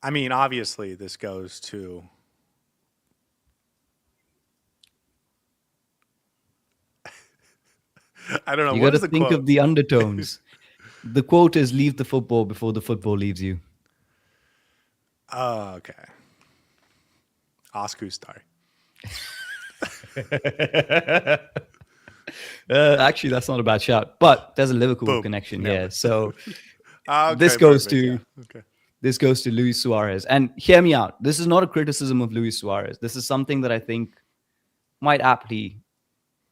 I mean, obviously, this goes to I don't know. You What got to is the think quote? of the undertones. The quote is leave the football before the football leaves you. Oh, okay. Oscar Star. Actually, that's not a bad shout, but there's a Liverpool Boom. connection Nailed here. it. So this Okay, goes perfect. to Yeah. Okay. this goes to Luis Suarez. And hear me out. This is not a criticism of Luis Suarez. This is something that I think might aptly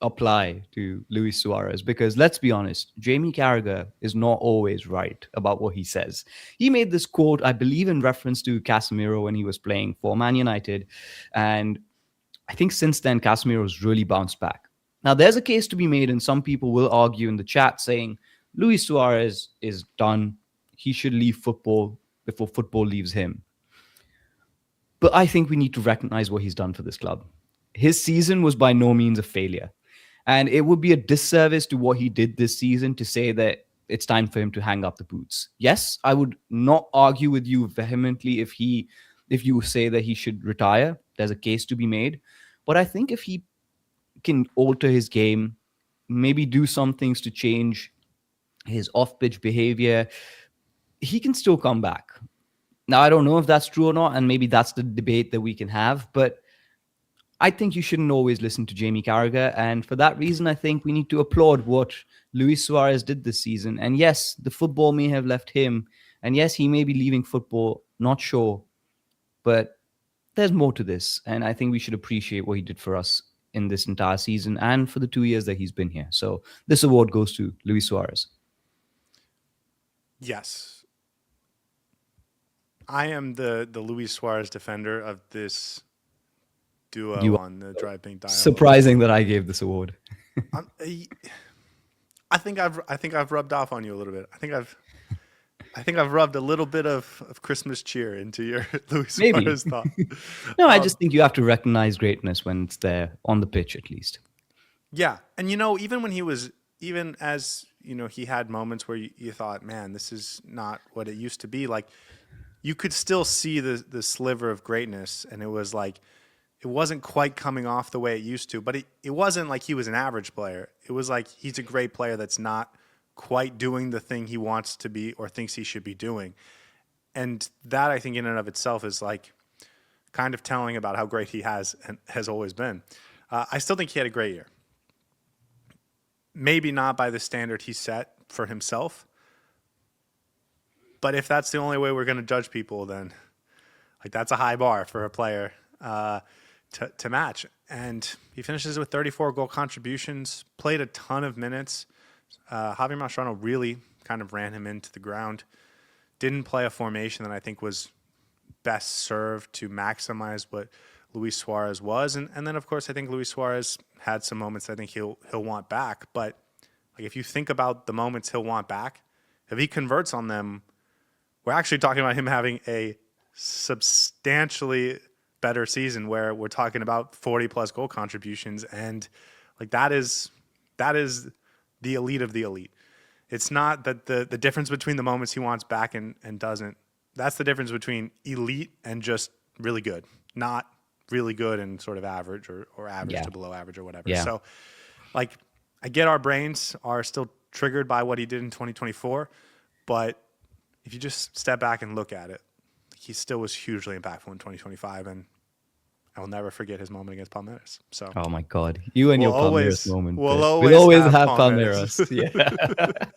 apply to Luis Suarez because let's be honest, Jamie Carragher is not always right about what he says. He made this quote, I believe, in reference to Casemiro when he was playing for Man United. And I think since then, Casemiro's really bounced back. Now, there's a case to be made, and some people will argue in the chat saying Luis Suarez is done. He should leave football before football leaves him. But I think we need to recognize what he's done for this club. His season was by no means a failure. And it would be a disservice to what he did this season to say that it's time for him to hang up the boots. Yes, I would not argue with you vehemently if you say that he should retire. There's a case to be made. But I think if he can alter his game, maybe do some things to change his off-pitch behavior, he can still come back. Now, I don't know if that's true or not, and maybe that's the debate that we can have, but I think you shouldn't always listen to Jamie Carragher. And for that reason, I think we need to applaud what Luis Suarez did this season. And yes, the football may have left him. And yes, he may be leaving football, not sure. But there's more to this. And I think we should appreciate what he did for us in this entire season and for the 2 years that he's been here. So this award goes to Luis Suarez. Yes. I am the Luis Suarez defender of this duo You on the Drive Pink Dial. surprising that I gave this award. I think I've rubbed off on you a little bit. I think I've rubbed a little bit of Christmas cheer into your Luis Maybe. Suarez thought. No, I just think you have to recognize greatness when it's there on the pitch, at least. Yeah. And even when even as, he had moments where you thought, man, this is not what it used to be. Like, you could still see the sliver of greatness. And it was like, it wasn't quite coming off the way it used to, but it wasn't like he was an average player. It was like he's a great player that's not quite doing the thing he wants to be or thinks he should be doing. And that, I think, in and of itself is like kind of telling about how great he has and has always been. I still think he had a great year. Maybe not by the standard he set for himself. But if that's the only way we're going to judge people, then like that's a high bar for a player to match. And he finishes with 34 goal contributions, played a ton of minutes. Javier Mascherano really kind of ran him into the ground. Didn't play a formation that I think was best served to maximize what Luis Suarez was. And then, of course, I think Luis Suarez had some moments I think he'll want back. But like if you think about the moments he'll want back, if he converts on them, we're actually talking about him having a substantially better season where we're talking about 40-plus goal contributions. And like that is the elite of the elite. It's not that the difference between the moments he wants back and doesn't. That's the difference between elite and just really good, not really good and sort of average or average to below average or whatever. Yeah. So, like, I get our brains are still triggered by what he did in 2024, but if you just step back and look at it, he still was hugely impactful in 2025, and I will never forget his moment against Palmeiras. So, Oh my God, you and your Palmeiras moment. We'll We'll always have Palmeiras. Palmeiras.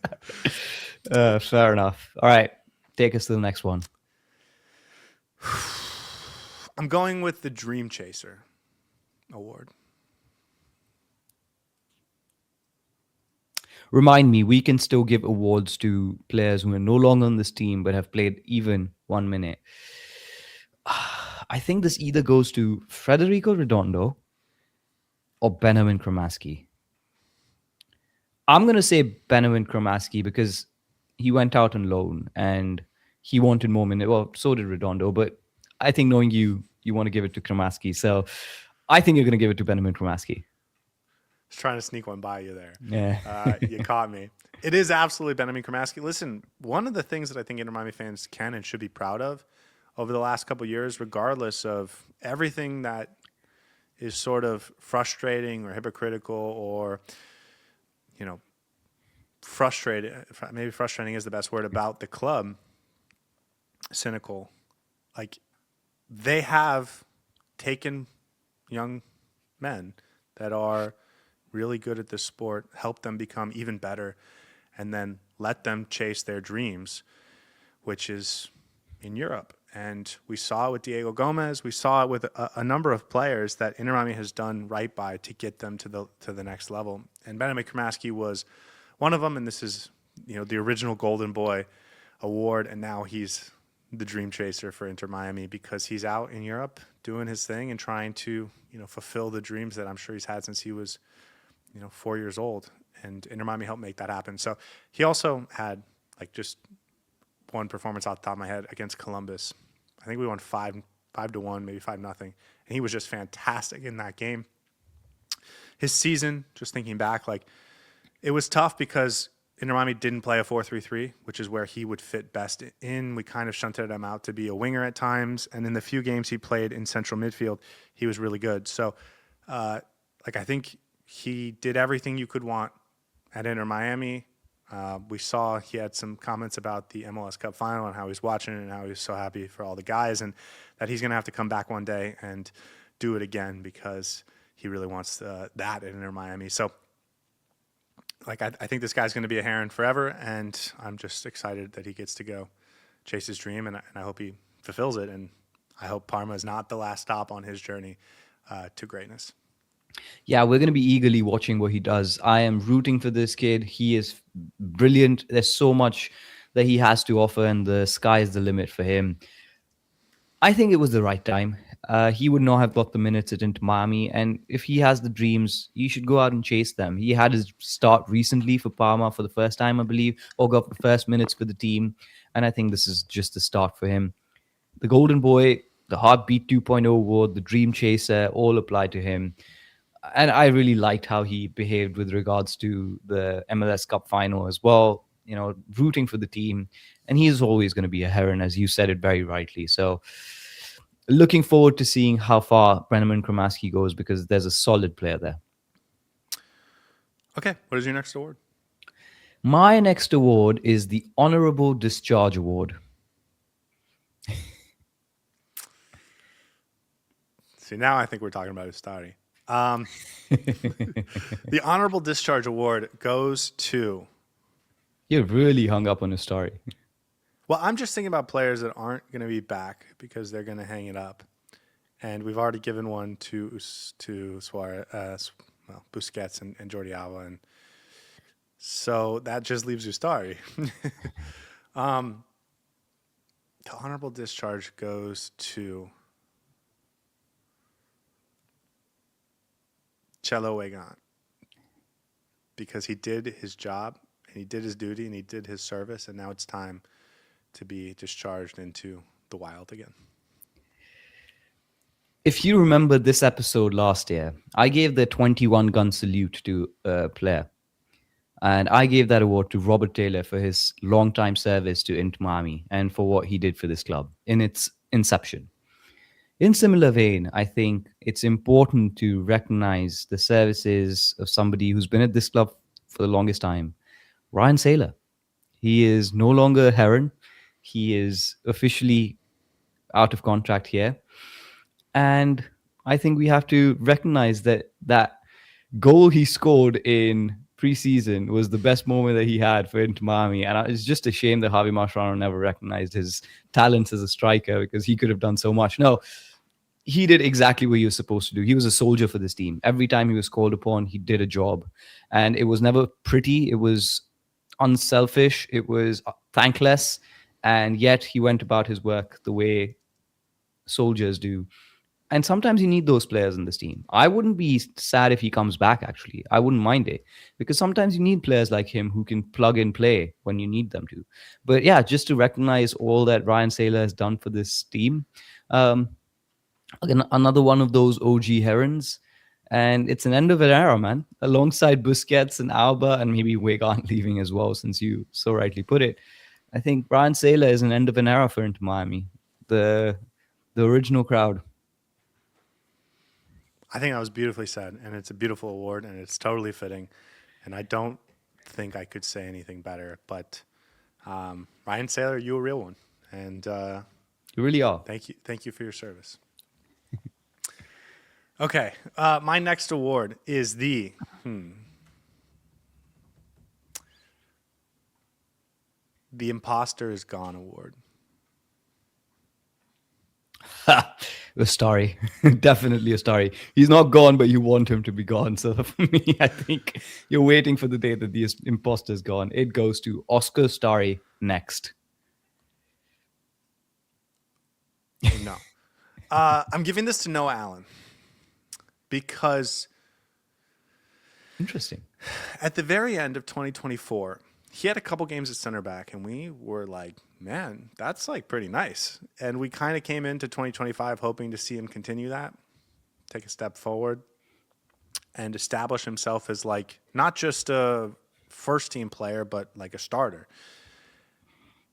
Yeah. Fair enough. All right, take us to the next one. I'm going with the Dream Chaser award. Remind me, we can still give awards to players who are no longer on this team but have played even 1 minute. I think this either goes to Federico Redondo or Benjamin Kromaski. I'm going to say Benjamin Kromaski because he went out on loan and he wanted more minutes. Well, so did Redondo, but I think knowing you want to give it to Kromaski. So I think you're going to give it to Benjamin Kromaski. Just trying to sneak one by you there. Yeah. You caught me. It is absolutely Benjamin Kromaski. Listen, one of the things that I think Inter Miami fans can and should be proud of over the last couple of years, regardless of everything that is sort of frustrating or hypocritical or you know, frustrated, maybe frustrating is the best word, about the club, cynical. Like, they have taken young men that are really good at this sport, help them become even better, and then let them chase their dreams, which is in Europe. And we saw it with Diego Gomez. We saw it with a number of players that Inter Miami has done right by to get them to the next level. And Benjamin Kramaski was one of them. And this is, the original Golden Boy award. And now he's the dream chaser for Inter Miami because he's out in Europe doing his thing and trying to, fulfill the dreams that I'm sure he's had since he was, 4 years old. And Inter Miami helped make that happen. So he also had just one performance off the top of my head against Columbus. I think we won 5-1, maybe 5-0, and he was just fantastic in that game. His season, just thinking back, it was tough because Inter Miami didn't play a 4-3-3, which is where he would fit best in. We kind of shunted him out to be a winger at times, and in the few games he played in central midfield, he was really good. So, I think he did everything you could want at Inter Miami. We saw he had some comments about the MLS Cup final and how he's watching it and how he was so happy for all the guys and that he's going to have to come back one day and do it again because he really wants that at Inter Miami. So, I think this guy's going to be a Heron forever, and I'm just excited that he gets to go chase his dream, and I hope he fulfills it, and I hope Parma is not the last stop on his journey to greatness. Yeah, we're going to be eagerly watching what he does. I am rooting for this kid. He is brilliant. There's so much that he has to offer, and the sky is the limit for him. I think it was the right time. He would not have got the minutes at Inter Miami, and if he has the dreams, he should go out and chase them. He had his start recently for Parma for the first time, I believe, or got the first minutes for the team, and I think this is just the start for him. The Golden Boy, the Heartbeat 2.0 award, the Dream Chaser, all apply to him. And I really liked how he behaved with regards to the MLS Cup final as well, rooting for the team. And he's always going to be a Heron, as you said it very rightly. So looking forward to seeing how far Benjamin Kramaski goes because there's a solid player there. Okay, what is your next award? My next award is the Honorable Discharge Award. See, now I think we're talking about Ustari. The Honorable Discharge Award goes to... You're really hung up on his story. Well, I'm just thinking about players that aren't going to be back because they're going to hang it up. And we've already given one to Suarez, Busquets and Jordi Alba. And so that just leaves Ustari. The Honorable Discharge goes to... Cello Weigand, because he did his job and he did his duty and he did his service, and now it's time to be discharged into the wild again. If you remember this episode last year, I gave the 21 gun salute to a player, and I gave that award to Robert Taylor for his long-time service to Inter Miami and for what he did for this club in its inception. In similar vein, I think it's important to recognize the services of somebody who's been at this club for the longest time, Ryan Saylor. He is no longer a Heron. He is officially out of contract here. And I think we have to recognize that goal he scored in preseason was the best moment that he had for Inter Miami. And it's just a shame that Javi Mascherano never recognized his talents as a striker because he could have done so much. No, he did exactly what he was supposed to do. He was a soldier for this team. Every time he was called upon, he did a job. And it was never pretty. It was unselfish. It was thankless. And yet he went about his work the way soldiers do. And sometimes you need those players in this team. I wouldn't be sad if he comes back, actually. I wouldn't mind it. Because sometimes you need players like him who can plug and play when you need them to. But yeah, just to recognize all that Ryan Saylor has done for this team. Again, another one of those OG Herons. And it's an end of an era, man. Alongside Busquets and Alba and maybe Weigand leaving as well, since you so rightly put it. I think Ryan Saylor is an end of an era for Inter Miami. The original crowd. I think that was beautifully said, and it's a beautiful award, and it's totally fitting. And I don't think I could say anything better. But Ryan Saylor, you a real one, and You really are. thank you for your service. Okay, my next award is the Imposter is Gone award. A story. Definitely a story. He's not gone, but you want him to be gone. So for me, I think you're waiting for the day that the imposter's gone. It goes to Oscar Starry next. No, I'm giving this to Noah Allen because Interesting. at the very end of 2024, he had a couple games at center back, and we were like, man, that's like pretty nice. And we kind of came into 2025 hoping to see him continue that, take a step forward, and establish himself as like not just a first team player, but like a starter.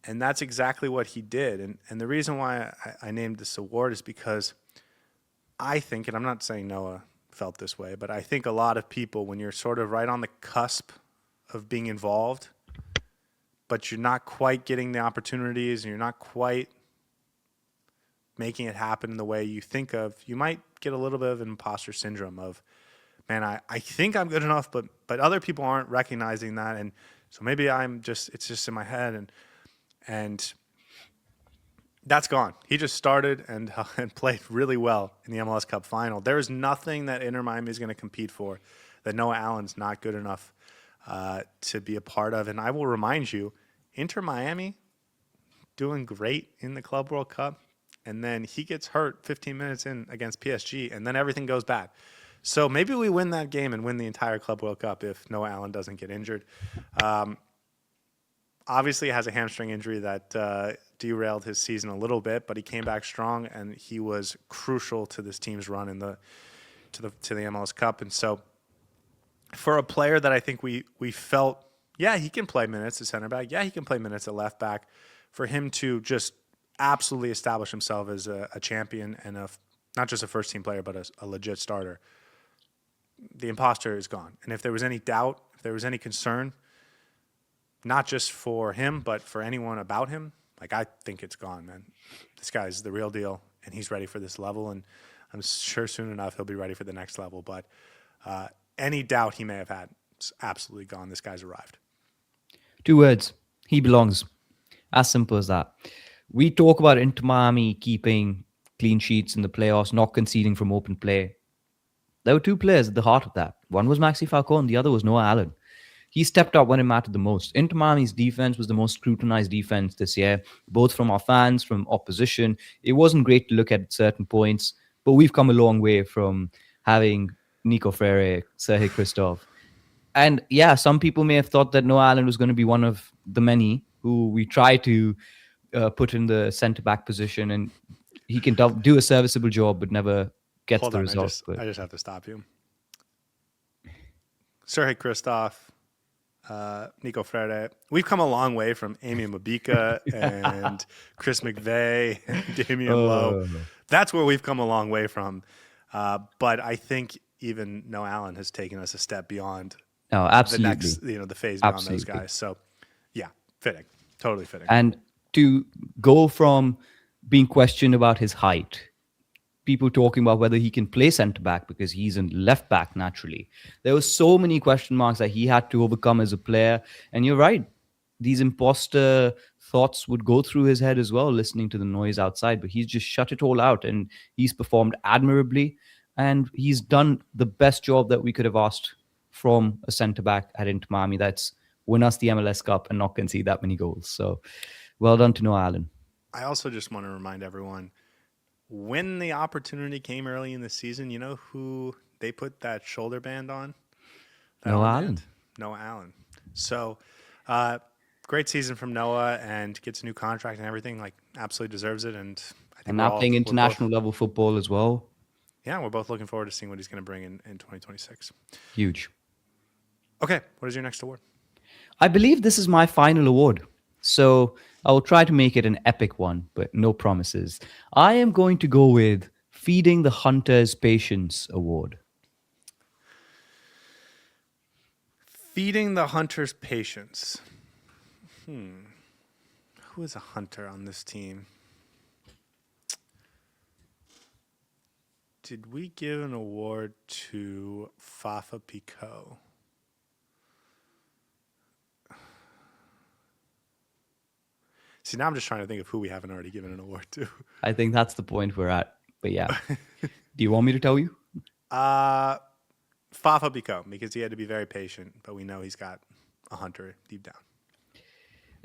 And that's exactly what he did. And the reason why I named this award is because I think, and I'm not saying Noah felt this way, but I think a lot of people, when you're sort of right on the cusp of being involved, but you're not quite getting the opportunities and you're not quite making it happen in the way you think of, you might get a little bit of an imposter syndrome of, man, I think I'm good enough, but other people aren't recognizing that. And so maybe it's just in my head. And that's gone. He just started and played really well in the MLS Cup final. There is nothing that Inter Miami is going to compete for that Noah Allen's not good enough to be a part of. And I will remind you, Inter Miami doing great in the Club World Cup, and then he gets hurt 15 minutes in against PSG, and then everything goes bad. So maybe we win that game and win the entire Club World Cup if Noah Allen doesn't get injured. Obviously, he has a hamstring injury that derailed his season a little bit, but he came back strong, and he was crucial to this team's run to the MLS Cup. And so, for a player that I think we felt, yeah, he can play minutes at center back, yeah, he can play minutes at left back, for him to just absolutely establish himself as a champion and not just a first team player, but a legit starter, the imposter is gone. And if there was any doubt, if there was any concern, not just for him, but for anyone about him, like, I think it's gone, man. This guy's the real deal, and he's ready for this level, and I'm sure soon enough he'll be ready for the next level. But any doubt he may have had, it's absolutely gone. This guy's arrived. 2 words. He belongs. As simple as that. We talk about Inter Miami keeping clean sheets in the playoffs, not conceding from open play. There were 2 players at the heart of that. One was Maxi Falcone, the other was Noah Allen. He stepped up when it mattered the most. Inter Miami's defense was the most scrutinized defense this year, both from our fans, from opposition. It wasn't great to look at certain points, but we've come a long way from having Nico Freire, Sergei Christoph. And yeah, some people may have thought that Noah Allen was going to be one of the many who we try to put in the centre-back position, and he can do a serviceable job, but never gets the results. I just have to stop you. Sergei Christoph, Nico Freire. We've come a long way from Amy Mabika and Chris McVeigh and Damian Lowe. That's where we've come a long way from. But I think even Noah Allen has taken us a step beyond absolutely. the next, the phase beyond those guys. So, yeah, fitting. Totally fitting. And to go from being questioned about his height, people talking about whether he can play centre back because he's in left back naturally. There were so many question marks that he had to overcome as a player. And you're right. These imposter thoughts would go through his head as well, listening to the noise outside, but he's just shut it all out and he's performed admirably. And he's done the best job that we could have asked from a centre back at Inter Miami. That's win us the MLS Cup and not concede that many goals. So well done to Noah Allen. I also just want to remind everyone, when the opportunity came early in the season, you know who they put that shoulder band on? Noah Allen. Noah Allen. So, great season from Noah, and gets a new contract and everything. Like, absolutely deserves it. And I think now playing international level football as well. Yeah, we're both looking forward to seeing what he's going to bring in 2026. Huge. Okay, what is your next award? I believe this is my final award. So I will try to make it an epic one, but no promises. I am going to go with Feeding the Hunters Patience Award. Feeding the hunter's patience. Who is a hunter on this team? Did we give an award to Fafa Picault? See, now I'm just trying to think of who we haven't already given an award to. I think that's the point we're at. But yeah. Do you want me to tell you? Fafa Picault, because he had to be very patient, but we know he's got a hunter deep down.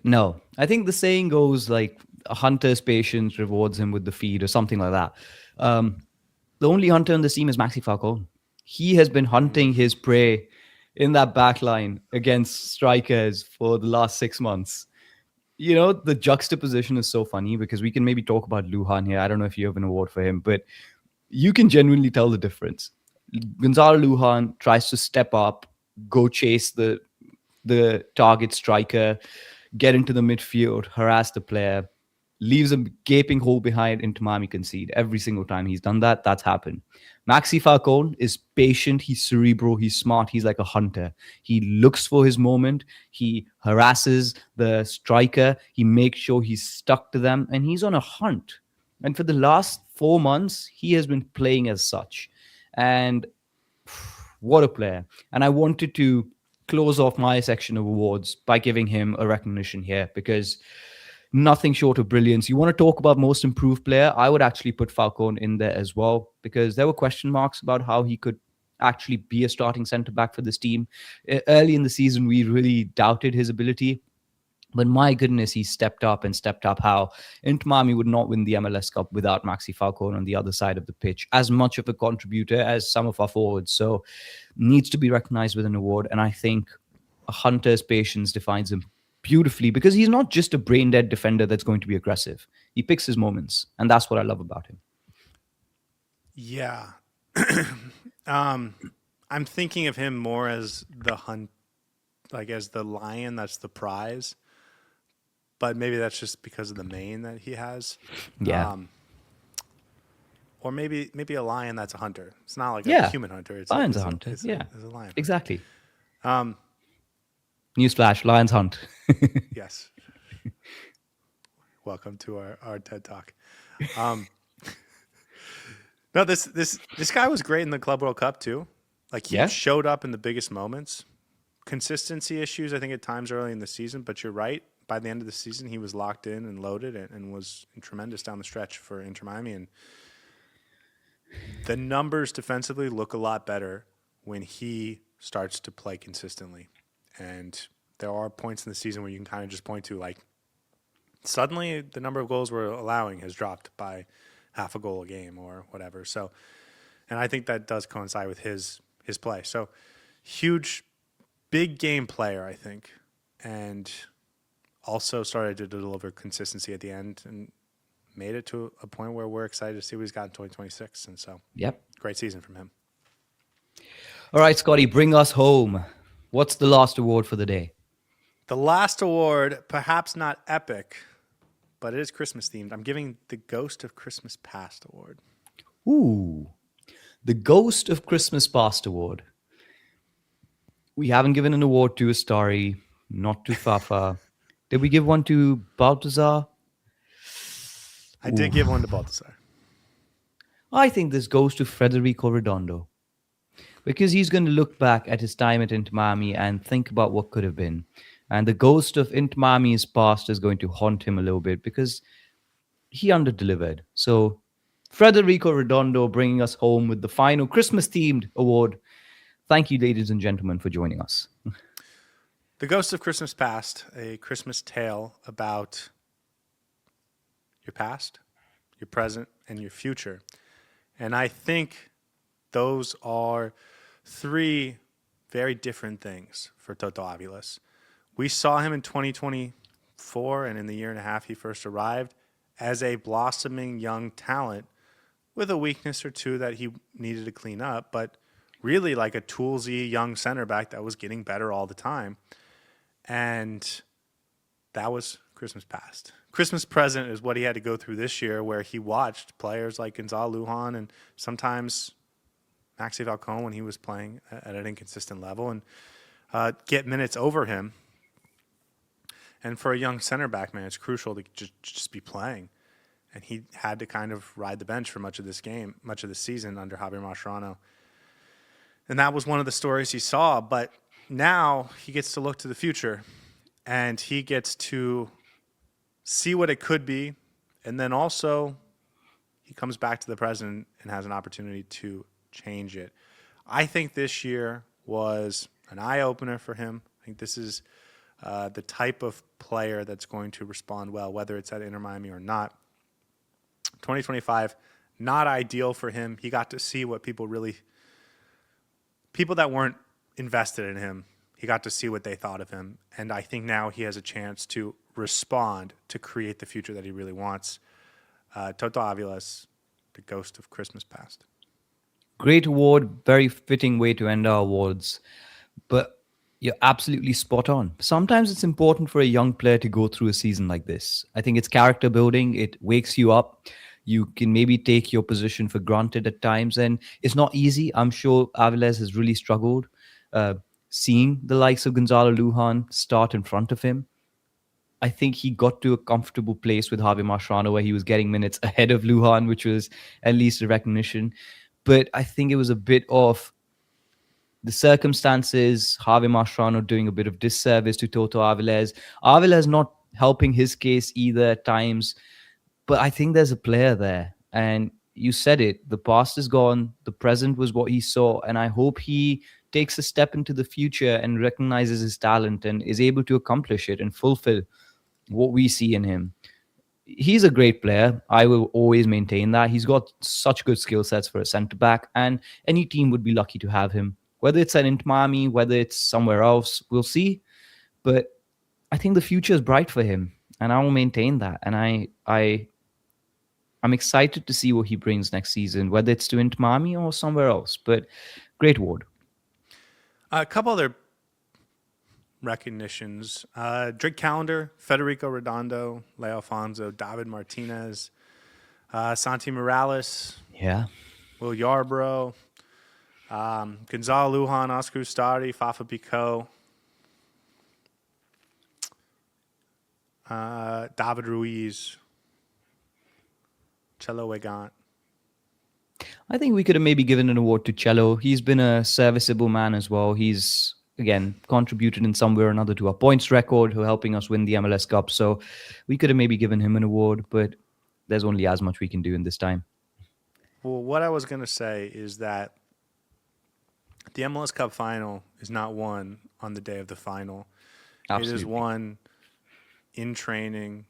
No. I think the saying goes like a hunter's patience rewards him with the feed or something like that. The only hunter on the team is Maxi Falcone. He has been hunting his prey in that back line against strikers for the last 6 months. You know, the juxtaposition is so funny because we can maybe talk about Lujan here. I don't know if you have an award for him, but you can genuinely tell the difference. Gonzalo Lujan tries to step up, go chase the target striker, get into the midfield, harass the player, leaves a gaping hole behind into Miami concede. Every single time he's done that, that's happened. Maxi Falcone is patient, he's cerebral, he's smart, he's like a hunter. He looks for his moment, he harasses the striker, he makes sure he's stuck to them, and he's on a hunt. And for the last 4 months, he has been playing as such. And what a player. And I wanted to close off my section of awards by giving him a recognition here because nothing short of brilliance. You want to talk about most improved player? I would actually put Falcone in there as well because there were question marks about how he could actually be a starting centre back for this team. Early in the season, we really doubted his ability. But my goodness, he stepped up and stepped up how Inter Miami would not win the MLS Cup without Maxi Falcone on the other side of the pitch. As much of a contributor as some of our forwards. So needs to be recognized with an award. And I think a hunter's patience defines him beautifully because he's not just a brain-dead defender that's going to be aggressive. He picks his moments. And that's what I love about him. Yeah. I'm thinking of him more as the hunt, like as the lion that's the prize. But maybe that's just because of the mane that he has. Yeah. Or maybe a lion that's a hunter. It's not like a human hunter. It's Lion's a hunter. It's yeah. It's a lion. Exactly. Newsflash, lions hunt. Yes. Welcome to our TED Talk. No, this guy was great in the Club World Cup too. Like he showed up in the biggest moments. Consistency issues, I think, at times early in the season, but you're right. By the end of the season, he was locked in and loaded and was tremendous down the stretch for Inter Miami. And the numbers defensively look a lot better when he starts to play consistently. And there are points in the season where you can kind of just point to, like, suddenly the number of goals we're allowing has dropped by half a goal a game or whatever. So, and I think that does coincide with his play. So, huge, big game player, I think. And also started to deliver consistency at the end and made it to a point where we're excited to see what he's got in 2026. And so, great season from him. All right, Scotty, bring us home. What's the last award for the day? The last award, perhaps not epic, but it is Christmas themed. I'm giving the Ghost of Christmas Past award. Ooh, the Ghost of Christmas Past award. We haven't given an award to Astari, not to Fafa. Did we give one to Baltazar? I did give one to Baltazar. I think this goes to Federico Redondo because he's going to look back at his time at Inter Miami and think about what could have been. And the ghost of Inter Miami's past is going to haunt him a little bit because he underdelivered. So Federico Redondo bringing us home with the final Christmas-themed award. Thank you, ladies and gentlemen, for joining us. The Ghost of Christmas Past, a Christmas tale about your past, your present, and your future. And I think those are three very different things for Toto Aviles. We saw him in 2024 and in the year and a half he first arrived as a blossoming young talent with a weakness or two that he needed to clean up, but really like a toolsy young center back that was getting better all the time. And that was Christmas past. Christmas present is what he had to go through this year, where he watched players like Gonzalo Lujan and sometimes Maxi Falcone when he was playing at an inconsistent level. And get minutes over him. And for a young center back, man, it's crucial to just be playing. And he had to kind of ride the bench for much of this game, much of the season under Javier Mascherano. And that was one of the stories he saw. But now he gets to look to the future, and he gets to see what it could be. And then also he comes back to the present and has an opportunity to change it. I think this year was an eye-opener for him. I think this is the type of player that's going to respond well, whether it's at Inter Miami or not. 2025, not ideal for him. He got to see what people that weren't invested in him, he got to see what they thought of him. And I think now he has a chance to respond to create the future that he really wants. Toto Avila's the ghost of Christmas past. Great award, very fitting way to end our awards. But you're absolutely spot on. Sometimes it's important for a young player to go through a season like this. I think it's character building. It wakes you up. You can maybe take your position for granted at times. And it's not easy. I'm sure Aviles has really struggled seeing the likes of Gonzalo Lujan start in front of him. I think he got to a comfortable place with Javier Mascherano where he was getting minutes ahead of Lujan, which was at least a recognition. But I think it was a bit of the circumstances, Javier Mascherano doing a bit of disservice to Toto Aviles. Aviles not helping his case either at times. But I think there's a player there. And you said it. The past is gone. The present was what he saw. And I hope he takes a step into the future and recognizes his talent and is able to accomplish it and fulfill what we see in him. He's a great player. I will always maintain that. He's got such good skill sets for a centre back, and any team would be lucky to have him. Whether it's at Inter Miami, whether it's somewhere else, we'll see. But I think the future is bright for him, and I will maintain that. And I'm excited to see what he brings next season, whether it's to Inter Miami or somewhere else. But great award. A couple other recognitions. Drake Callender, Federico Redondo, Leo Alfonso, David Martinez, Santi Morales, Yeah. Will Yarbrough, Gonzalo Lujan, Oscar Ustari, Fafa Pico, David Ruiz, Cello Wegant. I think we could have maybe given an award to Cello. He's been a serviceable man as well. He's, again, contributed in some way or another to our points record, who helping us win the MLS Cup. So we could have maybe given him an award, but there's only as much we can do in this time. Well, what I was going to say is that the MLS Cup final is not won on the day of the final. Absolutely. It is won in training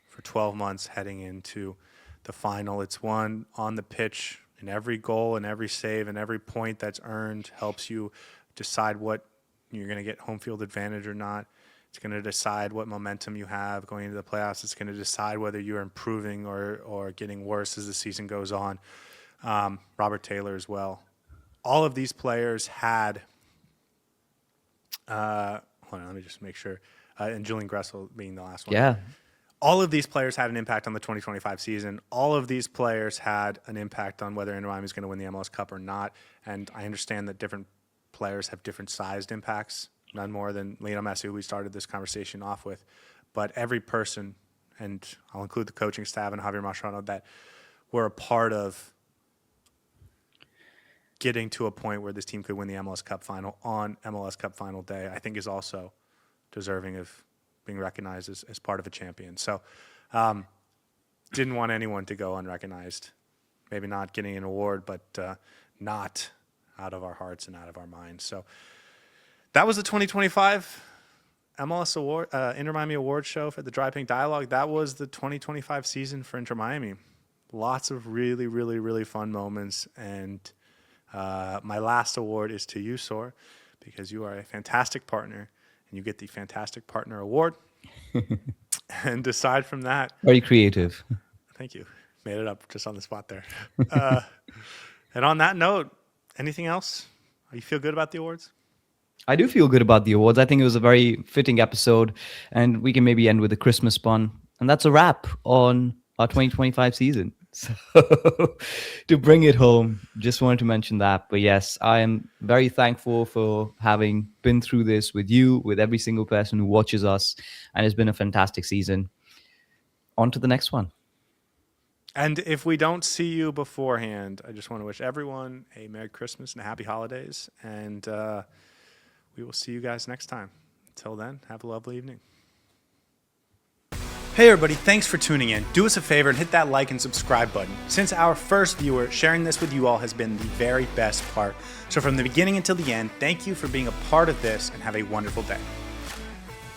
for 12 months heading into the final. It's won on the pitch, and every goal and every save and every point that's earned helps you decide what you're going to get home field advantage or not. It's going to decide what momentum you have going into the playoffs. It's going to decide whether you're improving or getting worse as the season goes on. Robert Taylor as well. All of these players had, hold on, let me just make sure, and Julian Gressel being the last one. Yeah. All of these players had an impact on the 2025 season. All of these players had an impact on whether Inter Miami is going to win the MLS Cup or not. And I understand that different players have different sized impacts, none more than Lionel Messi, who we started this conversation off with. But every person, and I'll include the coaching staff and Javier Mascherano, that were a part of getting to a point where this team could win the MLS Cup final on MLS Cup final day, I think is also deserving of being recognized as part of a champion. So didn't want anyone to go unrecognized. Maybe not getting an award, but not out of our hearts and out of our minds. So that was the 2025 MLS Award, Inter Miami Award show for the Dry Pink Dialogue. That was the 2025 season for Inter Miami. Lots of really, really, really fun moments. And my last award is to you, Saur, because you are a fantastic partner. And you get the Fantastic Partner Award. And aside from that... Very creative. Thank you. Made it up just on the spot there. And on that note, anything else? You feel good about the awards? I do feel good about the awards. I think it was a very fitting episode. And we can maybe end with a Christmas pun. And that's a wrap on our 2025 season. So to bring it home, just wanted to mention that. But yes, I am very thankful for having been through this with you, with every single person who watches us, and it's been a fantastic season. On to the next one. And if we don't see you beforehand, I just want to wish everyone a Merry Christmas and a Happy Holidays. And we will see you guys next time. Until then, have a lovely evening. Hey everybody, thanks for tuning in. Do us a favor and hit that like and subscribe button. Since our first viewer, sharing this with you all has been the very best part. So from the beginning until the end, thank you for being a part of this and have a wonderful day.